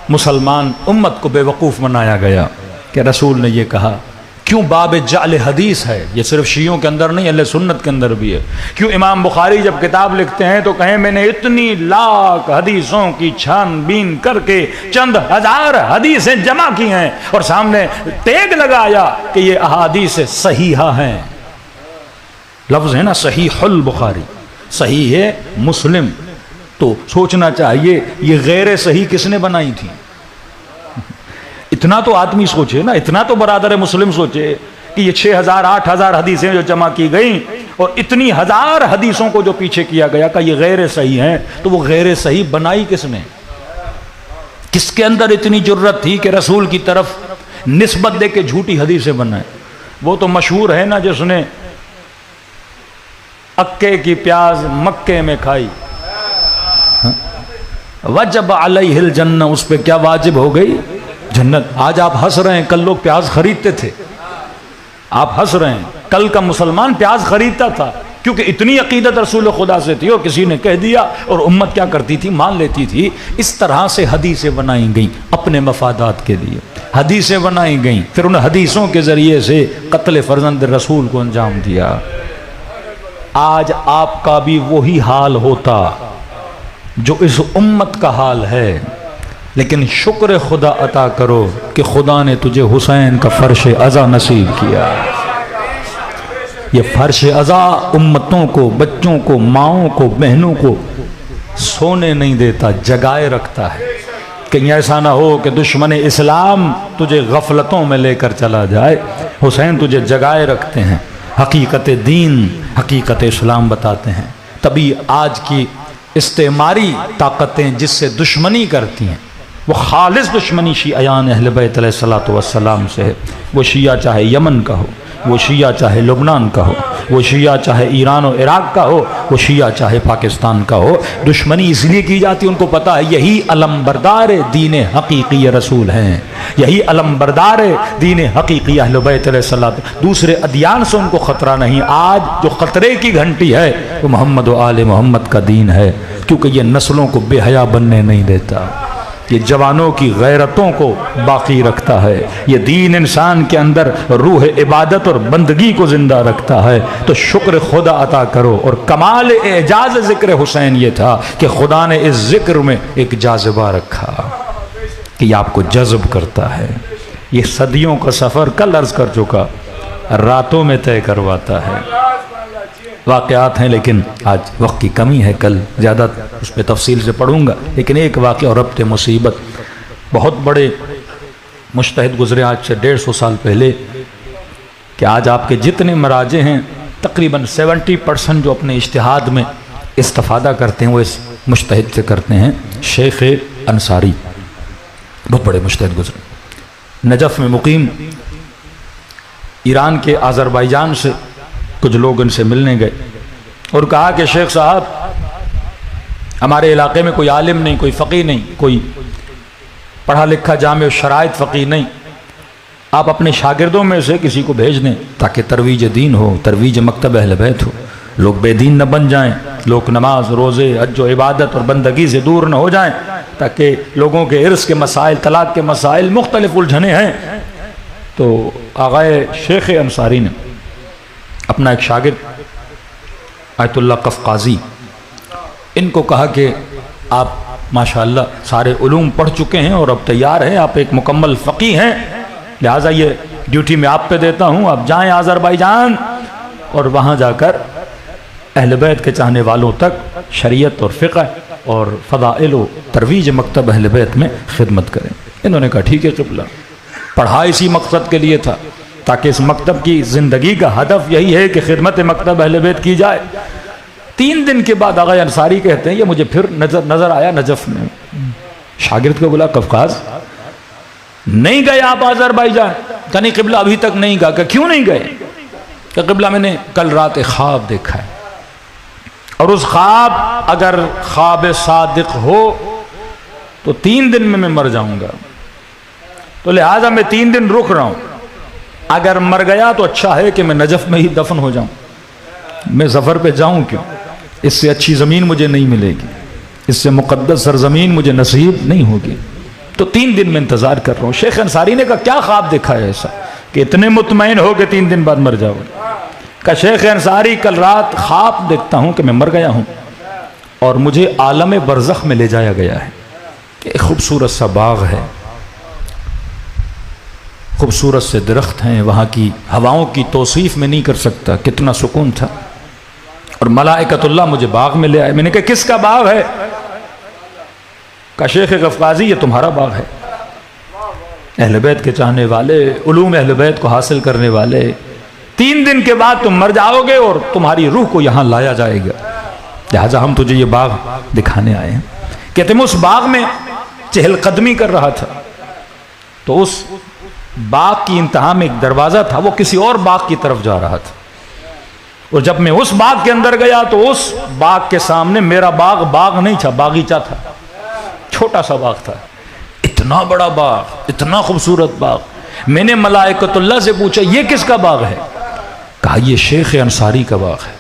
مسلمان امت کو بے وقوف بنایا گیا کہ رسول نے یہ کہا. کیوں باب جعل حدیث ہے؟ یہ صرف شیعوں کے اندر نہیں، اہل سنت کے اندر بھی ہے. کیوں امام بخاری جب کتاب لکھتے ہیں تو کہیں میں نے اتنی لاکھ حدیثوں کی چھان بین کر کے چند ہزار حدیثیں جمع کی ہیں اور سامنے ٹیگ لگایا کہ یہ احادیث صحیحہ ہیں. لفظ ہے نا صحیح البخاری، صحیح ہے مسلم. تو سوچنا چاہیے یہ غیر صحیح کس نے بنائی تھی؟ اتنا تو آدمی سوچے نا، اتنا تو برادر مسلم سوچے کہ یہ 6000 8000 حدیثیں جو جمع کی گئیں اور اتنی ہزار حدیثوں کو جو پیچھے کیا گیا کہ یہ غیر صحیح ہیں، تو وہ غیر صحیح بنائی کس نے؟ کس کے اندر اتنی جرت تھی کہ رسول کی طرف نسبت دے کے جھوٹی حدیثیں بنائیں؟ وہ تو مشہور ہے نا جس نے اکے کی پیاز مکے میں کھائی، وجب علیہ الجنہ، اس پہ کیا واجب ہو گئی؟ جنت۔ آج آپ ہنس رہے ہیں، کل لوگ پیاز خریدتے تھے، آپ ہنس رہے ہیں، کل کا مسلمان پیاز خریدتا تھا، کیونکہ اتنی عقیدت رسول خدا سے تھی، اور کسی نے کہہ دیا اور امت کیا کرتی تھی؟ مان لیتی تھی۔ اس طرح سے حدیثیں بنائی گئیں اپنے مفادات کے لیے، حدیثیں بنائی گئیں، پھر ان حدیثوں کے ذریعے سے قتل فرزند رسول کو انجام دیا۔ آج آپ کا بھی وہی حال ہوتا جو اس امت کا حال ہے، لیکن شکر خدا عطا کرو کہ خدا نے تجھے حسین کا فرش عزا نصیب کیا۔ یہ فرش عزا امتوں کو، بچوں کو، ماؤں کو، بہنوں کو سونے نہیں دیتا، جگائے رکھتا ہے۔ کہیں ایسا نہ ہو کہ دشمن اسلام تجھے غفلتوں میں لے کر چلا جائے، حسین تجھے جگائے رکھتے ہیں، حقیقت دین، حقیقت اسلام بتاتے ہیں۔ تبھی آج کی استعماری طاقتیں جس سے دشمنی کرتی ہیں، وہ خالص دشمنی شیعیان اہل بیت علیہ الصلوۃ والسلام سے ہے۔ وہ شیعہ چاہے یمن کا ہو، وہ شیعہ چاہے لبنان کا ہو، وہ شیعہ چاہے ایران و عراق کا ہو، وہ شیعہ چاہے پاکستان کا ہو، دشمنی اس لیے کی جاتی ہے، ان کو پتہ ہے یہی علم بردار دین حقیقی رسول ہیں، یہی علم بردار دین حقیقی اہل بیت علیہ السلام۔ دوسرے ادیان سے ان کو خطرہ نہیں۔ آج جو خطرے کی گھنٹی ہے وہ محمد و آل محمد کا دین ہے، کیونکہ یہ نسلوں کو بے حیا بننے نہیں دیتا، یہ جوانوں کی غیرتوں کو باقی رکھتا ہے، یہ دین انسان کے اندر روح عبادت اور بندگی کو زندہ رکھتا ہے۔ تو شکر خدا عطا کرو۔ اور کمال اعجاز ذکر حسین یہ تھا کہ خدا نے اس ذکر میں ایک جاذبہ رکھا کہ یہ آپ کو جذب کرتا ہے۔ یہ صدیوں کا سفر کل عرض کر چکا، راتوں میں طے کرواتا ہے۔ واقعات ہیں لیکن آج وقت کی کمی ہے، کل زیادہ اس پہ تفصیل سے پڑھوں گا، لیکن ایک واقعہ اور ربط مصیبت۔ بہت بڑے مجتہد گزرے آج سے 150 سال پہلے، کہ آج آپ کے جتنے مراجع ہیں تقریباً 70% جو اپنے اجتہاد میں استفادہ کرتے ہیں وہ اس مجتہد سے کرتے ہیں، شیخ انصاری، بہت بڑے مجتہد گزرے، نجف میں مقیم۔ ایران کے آذربائیجان سے کچھ لوگ ان سے ملنے گئے اور کہا کہ شیخ صاحب، ہمارے علاقے میں کوئی عالم نہیں، کوئی فقیہ نہیں، کوئی پڑھا لکھا جامع شرائط فقیہ نہیں، آپ اپنے شاگردوں میں سے کسی کو بھیج دیں تاکہ ترویج دین ہو، ترویج مکتب اہل بیت ہو، لوگ بے دین نہ بن جائیں، لوگ نماز، روزے، حج و عبادت اور بندگی سے دور نہ ہو جائیں، تاکہ لوگوں کے ارث کے مسائل، طلاق کے مسائل مختلف الجھنے ہیں۔ تو آغائے شیخ انصاری نے اپنا ایک شاگرد آیت اللہ قفقازی، ان کو کہا کہ آپ ماشاءاللہ سارے علوم پڑھ چکے ہیں اور اب تیار ہیں، آپ ایک مکمل فقیہ ہیں، لہٰذا یہ ڈیوٹی میں آپ پہ دیتا ہوں، آپ جائیں آذربائیجان اور وہاں جا کر اہل بیت کے چاہنے والوں تک شریعت اور فقہ اور فضائل و ترویج مکتب اہل بیت میں خدمت کریں۔ انہوں نے کہا ٹھیک ہے قبلہ۔ پڑھا اسی مقصد کے لیے تھا تاکہ اس مکتب کی زندگی کا ہدف یہی ہے کہ خدمت مکتب اہل بیت کی جائے۔ 3 دن کے بعد آغا انصاری کہتے ہیں یہ مجھے پھر نظر آیا نجف میں۔ شاگرد کو بولا قفقاز نہیں گئے آپ آذربائیجان؟ کہ نہیں قبلہ ابھی تک نہیں گا۔ کہ کیوں نہیں گئے؟ کہ قبلہ میں نے کل رات ایک خواب دیکھا ہے، اور اس خواب اگر خواب صادق ہو تو 3 دن میں مر جاؤں گا، تو لہٰذا میں 3 دن رک رہا ہوں، اگر مر گیا تو اچھا ہے کہ میں نجف میں ہی دفن ہو جاؤں، میں سفر پہ جاؤں کیوں؟ اس سے اچھی زمین مجھے نہیں ملے گی، اس سے مقدس سرزمین مجھے نصیب نہیں ہوگی، تو 3 دن میں انتظار کر رہا ہوں۔ شیخ انصاری نے کہا کیا خواب دیکھا ہے ایسا کہ اتنے مطمئن ہو کہ 3 دن بعد مر جاؤ؟ کہ شیخ انصاری کل رات خواب دیکھتا ہوں کہ میں مر گیا ہوں اور مجھے عالم برزخ میں لے جایا گیا ہے، ایک خوبصورت سا باغ ہے، خوبصورت سے درخت ہیں، وہاں کی ہواؤں کی توصیف میں نہیں کر سکتا، کتنا سکون تھا، اور ملائکۃ اللہ مجھے باغ میں لے آئے۔ میں نے کہا کس کا باغ ہے؟ کہا شیخ قفقازی یہ تمہارا باغ ہے، اہل بیت کے چاہنے والے، علوم اہل بیت کو حاصل کرنے والے، 3 دن کے بعد تم مر جاؤ گے اور تمہاری روح کو یہاں لایا جائے گا، لہٰذا ہم تجھے یہ باغ دکھانے آئے ہیں۔ کہتے میں اس باغ میں چہل قدمی کر رہا تھا، تو اس باغ کی انتہا میں ایک دروازہ تھا، وہ کسی اور باغ کی طرف جا رہا تھا، اور جب میں اس باغ کے اندر گیا تو اس باغ کے سامنے میرا باغ نہیں تھا، باغیچہ تھا، چھوٹا سا باغ تھا، اتنا بڑا باغ، اتنا خوبصورت باغ۔ میں نے ملائکۃ اللہ سے پوچھا یہ کس کا باغ ہے؟ کہا یہ شیخ انصاری کا باغ ہے۔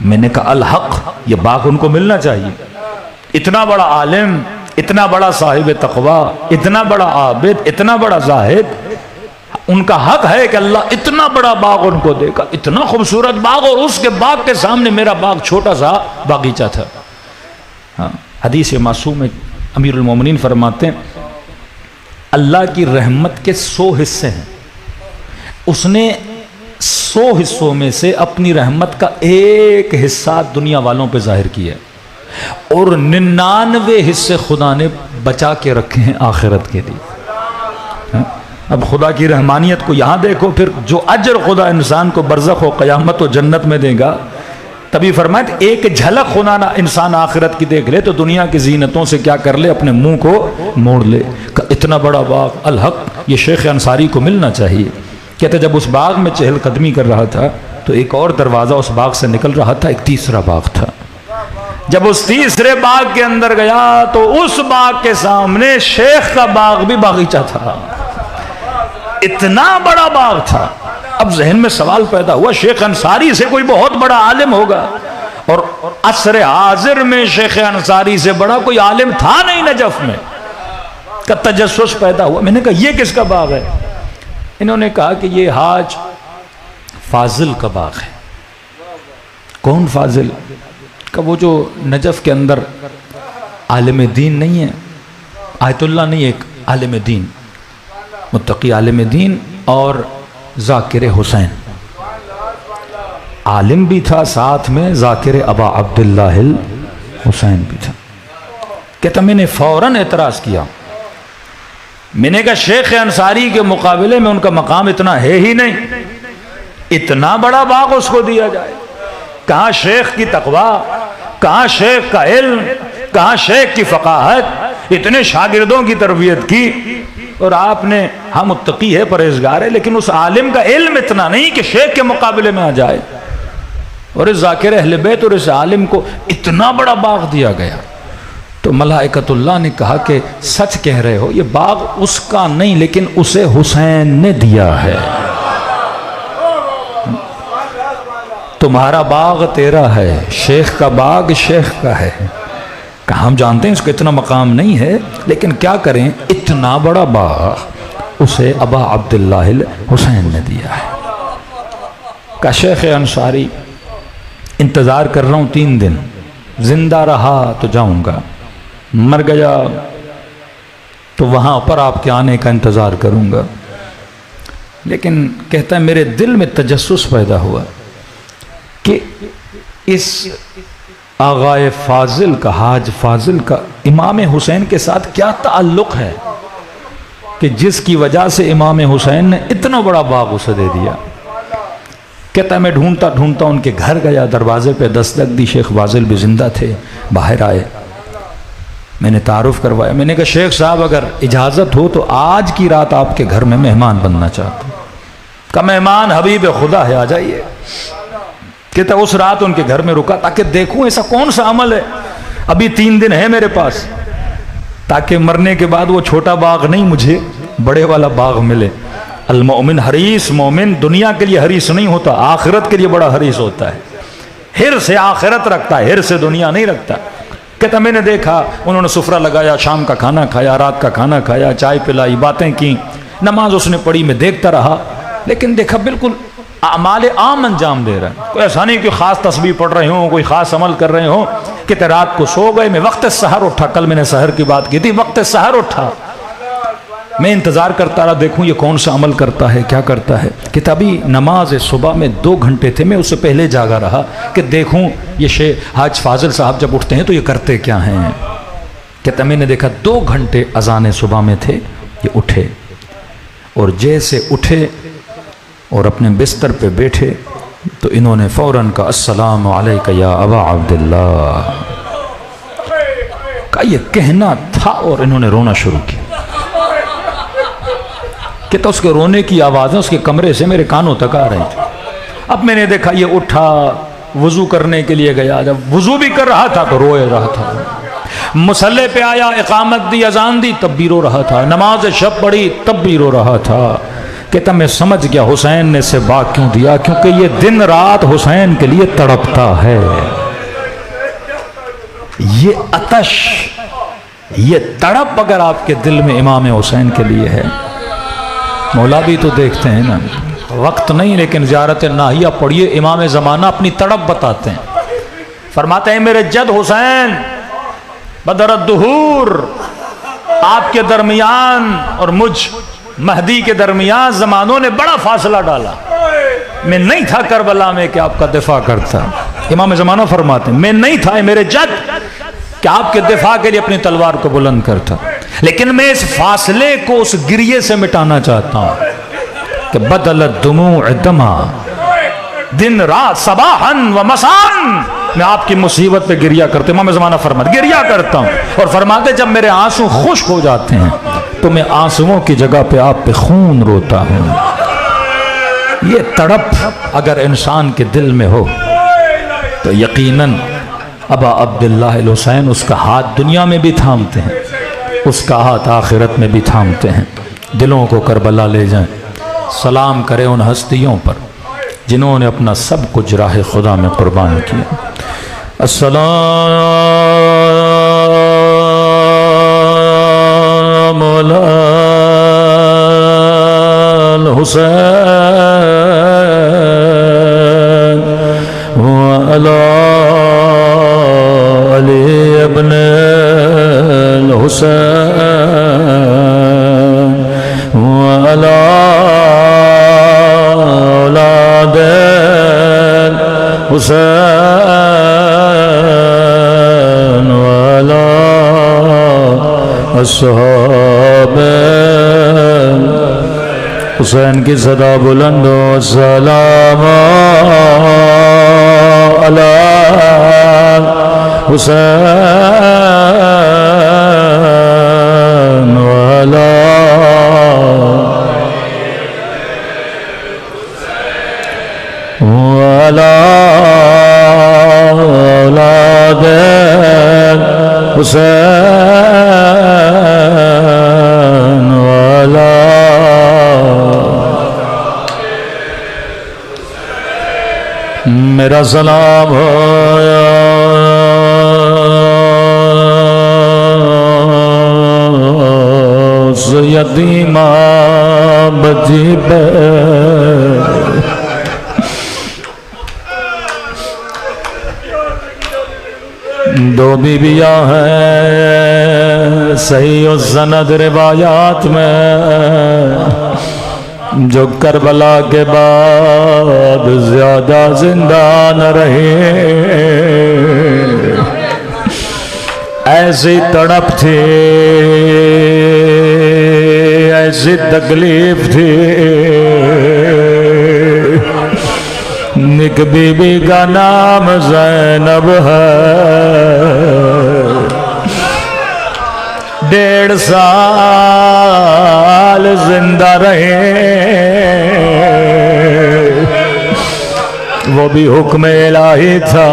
میں نے کہا الحق، یہ باغ ان کو ملنا چاہیے، اتنا بڑا عالم، اتنا بڑا صاحب تقوی، اتنا بڑا عابد، اتنا بڑا زاہد، ان کا حق ہے کہ اللہ اتنا بڑا باغ ان کو دے گا، اتنا خوبصورت باغ، اور اس کے باغ کے سامنے میرا باغ چھوٹا سا باغیچہ تھا۔ ہاں، حدیث معصوم میں امیر المومنین فرماتے ہیں اللہ کی رحمت کے 100 حصے ہیں، اس نے 100 حصوں میں سے اپنی رحمت کا ایک حصہ دنیا والوں پہ ظاہر کیا ہے، اور 99 حصے خدا نے بچا کے رکھے ہیں آخرت کے لیے۔ اب خدا کی رحمانیت کو یہاں دیکھو، پھر جو اجر خدا انسان کو برزخ و قیامت و جنت میں دے گا، تبھی فرمایا ایک جھلک خدا نہ انسان آخرت کی دیکھ لے تو دنیا کی زینتوں سے کیا کر لے، اپنے منہ کو موڑ لے۔ اتنا بڑا باغ الحق یہ شیخ انصاری کو ملنا چاہیے۔ کہتے جب اس باغ میں چہل قدمی کر رہا تھا تو ایک اور دروازہ اس باغ سے نکل رہا تھا، ایک تیسرا باغ تھا۔ جب اس تیسرے باغ کے اندر گیا تو اس باغ کے سامنے شیخ کا باغ بھی باغیچہ تھا، اتنا بڑا باغ تھا۔ اب ذہن میں سوال پیدا ہوا شیخ انصاری سے کوئی بہت بڑا عالم ہوگا، اور عصر حاضر میں شیخ انصاری سے بڑا کوئی عالم تھا نہیں نجف میں، کا تجسس پیدا ہوا۔ میں نے کہا یہ کس کا باغ ہے؟ انہوں نے کہا کہ یہ حاج فاضل کا باغ ہے۔ کون فاضل؟ کہ وہ جو نجف کے اندر عالم دین نہیں ہے، آیت اللہ نہیں، ایک عالم دین، متقی عالم دین اور ذاکر حسین، عالم بھی تھا ساتھ میں ذاکر ابا عبداللہ الحسین بھی تھا۔ کہتا میں نے فوراً اعتراض کیا، میں نے کہا شیخ انصاری کے مقابلے میں ان کا مقام اتنا ہے ہی نہیں، اتنا بڑا باغ اس کو دیا جائے۔ کہاں شیخ کی تقوی، کہاں شیخ کا علم، کہاں شیخ کی فقاہت، اتنے شاگردوں کی تربیت کی، اور آپ نے ہم متقی ہے، پرہیزگار ہے، لیکن اس عالم کا علم اتنا نہیں کہ شیخ کے مقابلے میں آ جائے، اور اس ذاکر اہل بیت اور اس عالم کو اتنا بڑا باغ دیا گیا۔ تو ملائکۃ اللہ نے کہا کہ سچ کہہ رہے ہو، یہ باغ اس کا نہیں لیکن اسے حسین نے دیا ہے، تمہارا باغ تیرا ہے، شیخ کا باغ شیخ کا ہے۔ کہ ہم جانتے ہیں اس کا اتنا مقام نہیں ہے، لیکن کیا کریں، اتنا بڑا باغ اسے ابا عبداللہ الحسین نے دیا ہے۔ کہ شیخ انصاری انتظار کر رہا ہوں 3 دن، زندہ رہا تو جاؤں گا، مر گیا تو وہاں پر آپ کے آنے کا انتظار کروں گا۔ لیکن کہتا ہے میرے دل میں تجسس پیدا ہوا کہ اس آغائے فاضل کا، حاج فاضل کا امام حسین کے ساتھ کیا تعلق ہے کہ جس کی وجہ سے امام حسین نے اتنا بڑا باغ اسے دے دیا۔ کہتا ہے میں ڈھونڈتا ڈھونڈتا ان کے گھر گیا، دروازے پہ دستک دی، شیخ فاضل بھی زندہ تھے، باہر آئے، میں نے تعارف کروایا، میں نے کہا شیخ صاحب اگر اجازت ہو تو آج کی رات آپ کے گھر میں مہمان بننا چاہتا ہوں۔ کہ مہمان حبیب خدا ہے، آ جائیے۔ کہتا اس رات ان کے گھر میں رکا تاکہ دیکھوں ایسا کون سا عمل ہے، ابھی 3 دن ہے میرے پاس، تاکہ مرنے کے بعد وہ چھوٹا باغ نہیں مجھے بڑے والا باغ ملے۔ المؤمن حریص، مومن دنیا کے لیے حریص نہیں ہوتا، آخرت کے لیے بڑا حریص ہوتا ہے، حرص سے آخرت رکھتا ہے، حرص سے دنیا نہیں رکھتا۔ کہتا میں نے دیکھا انہوں نے سفرہ لگایا، شام کا کھانا کھایا، رات کا کھانا کھایا، چائے پلائی، باتیں کی، نماز اس نے پڑھی، میں دیکھتا رہا، لیکن دیکھا بالکل اعمال عام انجام دے رہا ہے، کوئی ایسا نہیں کہ خاص تسبیح پڑھ رہے ہوں، کوئی خاص عمل کر رہے ہوں۔ کہتے رات کو سو گئے، میں وقت سحر اٹھا، کل میں نے سحر کی بات کی تھی، وقت سحر اٹھا، میں انتظار کرتا رہا دیکھوں یہ کون سا عمل کرتا ہے، کیا کرتا ہے۔ کہ ابھی نماز صبح میں 2 گھنٹے تھے، میں اس سے پہلے جاگا رہا کہ دیکھوں یہ شیخ حاج فاضل صاحب جب اٹھتے ہیں تو یہ کرتے کیا ہیں۔ کہتا میں نے دیکھا 2 گھنٹے اذان صبح میں تھے، یہ اٹھے، اور جیسے اٹھے اور اپنے بستر پہ بیٹھے تو انہوں نے فوراً کہا السلام علیکہ یا ابا عبداللہ، کہا یہ کہنا تھا، اور انہوں نے رونا شروع کیا۔ کہتا اس کے رونے کی آوازیں اس کے کمرے سے میرے کانوں تک آ رہی تھی۔ اب میں نے دیکھا یہ اٹھا وضو کرنے کے لیے گیا، جب وضو بھی کر رہا تھا تو روئے رہا تھا، مصلی پہ آیا، اقامت دی، اذان دی، تب بھی رو رہا تھا، نماز شب پڑھی تب بھی رو رہا تھا۔ کہتا میں سمجھ گیا حسین نے اسے باغ کیوں دیا، کیونکہ یہ دن رات حسین کے لیے تڑپتا ہے۔ یہ آتش، یہ تڑپ اگر آپ کے دل میں امام حسین کے لیے ہے، مولا بھی تو دیکھتے ہیں نا، وقت نہیں لیکن زیارت ناہیہ پڑھیے، امام زمانہ اپنی تڑپ بتاتے ہیں، فرماتے ہیں میرے جد حسین بدر الدہور، آپ کے درمیان اور مجھ مہدی کے درمیان زمانوں نے بڑا فاصلہ ڈالا، میں نہیں تھا کربلا میں کہ آپ کا دفاع کرتا۔ امام زمانہ فرماتے ہیں میں نہیں تھا میرے جد کہ آپ کے دفاع کے لیے اپنی تلوار کو بلند کرتا، لیکن میں اس فاصلے کو اس گریے سے مٹانا چاہتا ہوں کہ بدل الدموع دما، دن رات صباحاً و مساءً میں آپ کی مصیبت پہ گریہ کرتا ہوں۔ امام زمانہ فرماتے گریہ کرتا ہوں، اور فرماتے جب میرے آنسو خشک ہو جاتے ہیں تو میں آنسوؤں کی جگہ پہ آپ پہ خون روتا ہوں۔ یہ تڑپ اگر انسان کے دل میں ہو تو یقیناً ابا عبداللہ الحسین اس کا ہاتھ دنیا میں بھی تھامتے ہیں، اس کا ہاتھ آخرت میں بھی تھامتے ہیں۔ دلوں کو کربلا لے جائیں، سلام کریں ان ہستیوں پر جنہوں نے اپنا سب کچھ راہ خدا میں قربان کیا۔ السلام علی الحسین وعلی علی ابن الحسین وعلی اولاد حسین وعلی اصحاب حسین کی صدا بلند ہو، السلام علی حسین وعلی اولاد حسین وعلی میرا سلام ہو یتیمہ بچی پہ دو بیویاں ہیں صحیح و سند روایات میں جو کربلا کے بعد زیادہ زندہ نہ رہے، ایسی تڑپ تھی، ایسی تکلیف تھی۔ ایک بی بی کا نام زینب ہے، 1.5 سال زندہ رہے، وہ بھی حکم الہی تھا،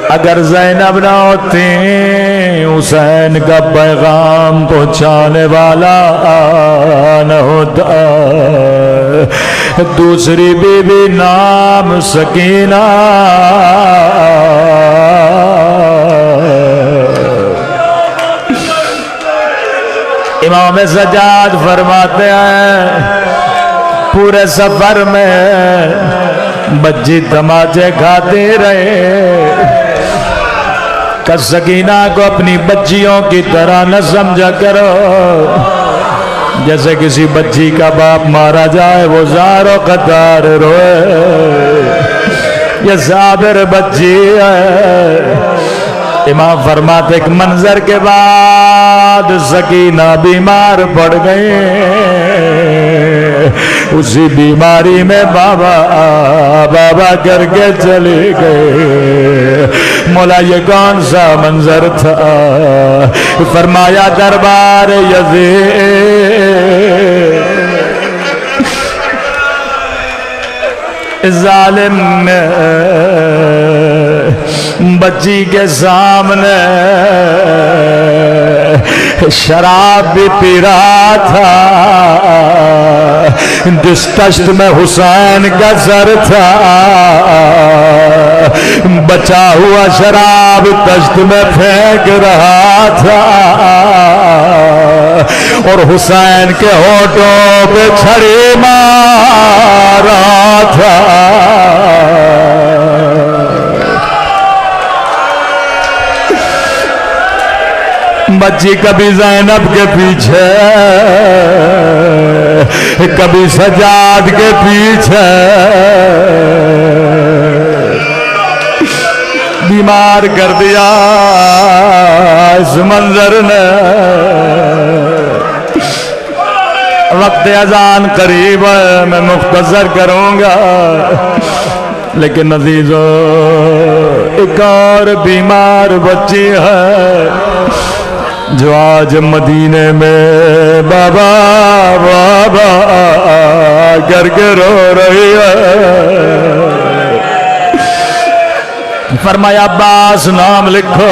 اگر زینب نہ ہوتی حسین کا پیغام پہنچانے والا نہ ہوتا۔ دوسری بی بی نام سکینہ، امام سجاد فرماتے ہیں پورے سفر میں بچی تماچے کھاتے رہے، کہ سکینہ کو اپنی بچیوں کی طرح نہ سمجھا کرو، جیسے کسی بچی کا باپ مارا جائے وہ زار و قطار روئے، یہ صابر بچی ہے۔ امام فرماتے ایک منظر کے بعد سکینہ بیمار پڑ گئی، اسی بیماری میں بابا بابا کر کے چلی گئے۔ مولا یہ کون سا منظر تھا؟ فرمایا دربار یزید ظالم نے بچی کے سامنے شراب بھی پی رہا تھا، جس تشت میں حسین کا سر تھا، بچا ہوا شراب تشت میں پھینک رہا تھا، اور حسین کے ہونٹوں پہ چھڑی مار رہا تھا۔ بچی کبھی زینب کے پیچھے، کبھی سجاد کے پیچھے، بیمار کر دیا اس منظر نے۔ وقت اذان قریب ہے، میں مختصر کروں گا، لیکن عزیزو ایک اور بیمار بچی ہے جو آج مدینے میں بابا بابا کر کے رو رہی ہے۔ فرمایا عباس نام لکھو۔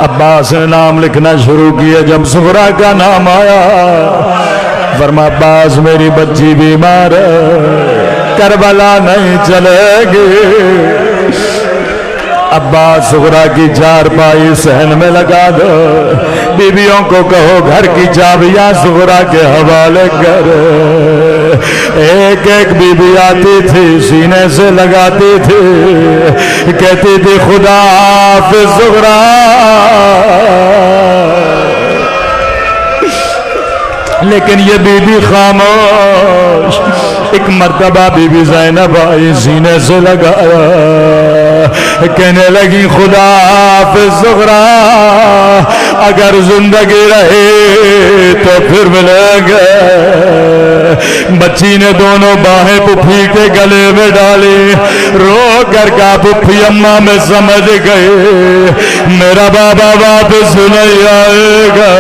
عباس نے نام لکھنا شروع کیا، جب صغرا کا نام آیا فرمایا عباس میری بچی بیمار ہے، کربلا نہیں چلے گی۔ عباس صغرا کی چارپائی صحن میں لگا دو، بیویوں کو کہو گھر کی چابیاں صغرا کے حوالے کر۔ ایک ایک بیوی آتی تھی، سینے سے لگاتی تھی، کہتی تھی خدا حافظ صغرا۔ لیکن یہ بی بی خاموش۔ ایک مرتبہ بی بی زینب آئی، سینے سے لگایا، کہنے لگی خدا حافظ صغرا، اگر زندگی رہی تو پھر ملیں گے۔ بچی نے دونوں باہیں پھوپھی کے گلے میں ڈالی، رو کر کا پھوپھی اماں میں سمجھ گئی میرا بابا واپس نہیں آئے گا۔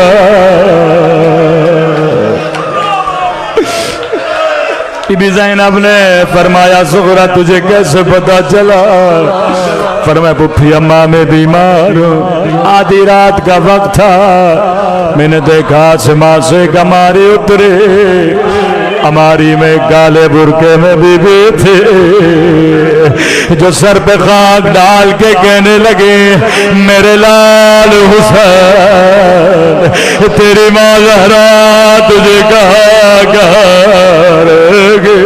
بی بی زینب نے فرمایا صغرا تجھے کیسے پتا چلا؟ فرمایا پھوپھی اماں میں بیمار ہوں، آدھی رات کا وقت تھا، میں نے دیکھا آسمان سے ایک ہماری اتری، ہماری میں کالے برقعے میں بی بی تھی جو سر پہ خاک ڈال کے کہنے لگے میرے لال حسین، تیری ماں زہرا تجھے کہا کرے گی۔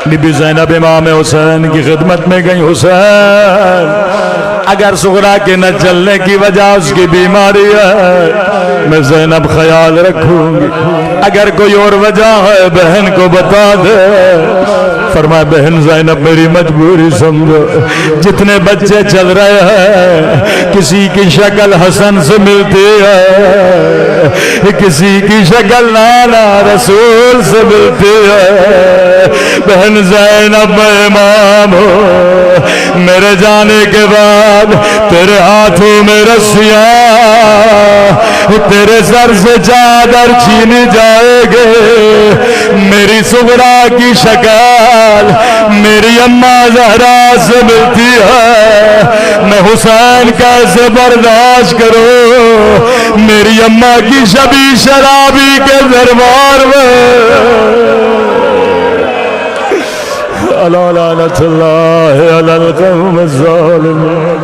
بی بی زینب امام حسین کی خدمت میں گئی، حسین اگر صغرا کے نہ چلنے کی وجہ اس کی بیماری ہے میں زینب خیال رکھوں گی، اگر کوئی اور وجہ ہے بہن کو بتا دے۔ فرمایا بہن زینب میری مجبوری سمجھو، جتنے بچے چل رہے ہیں کسی کی شکل حسن سے ملتی ہے، کسی کی شکل نانا رسول سے ملتی ہے۔ بہن زینب میں امام ہو، میرے جانے کے بعد تیرے ہاتھوں میں رسیاں، تیرے سر سے چادر چھینی جائے گے، میری صغرا کی شکل میری اماں زہرا سے ملتی ہے، میں حسین کیسے برداشت کروں میری اماں کی شبی شرابی کے دربار میں۔ لعنت اللہ علی القوم الظالمین۔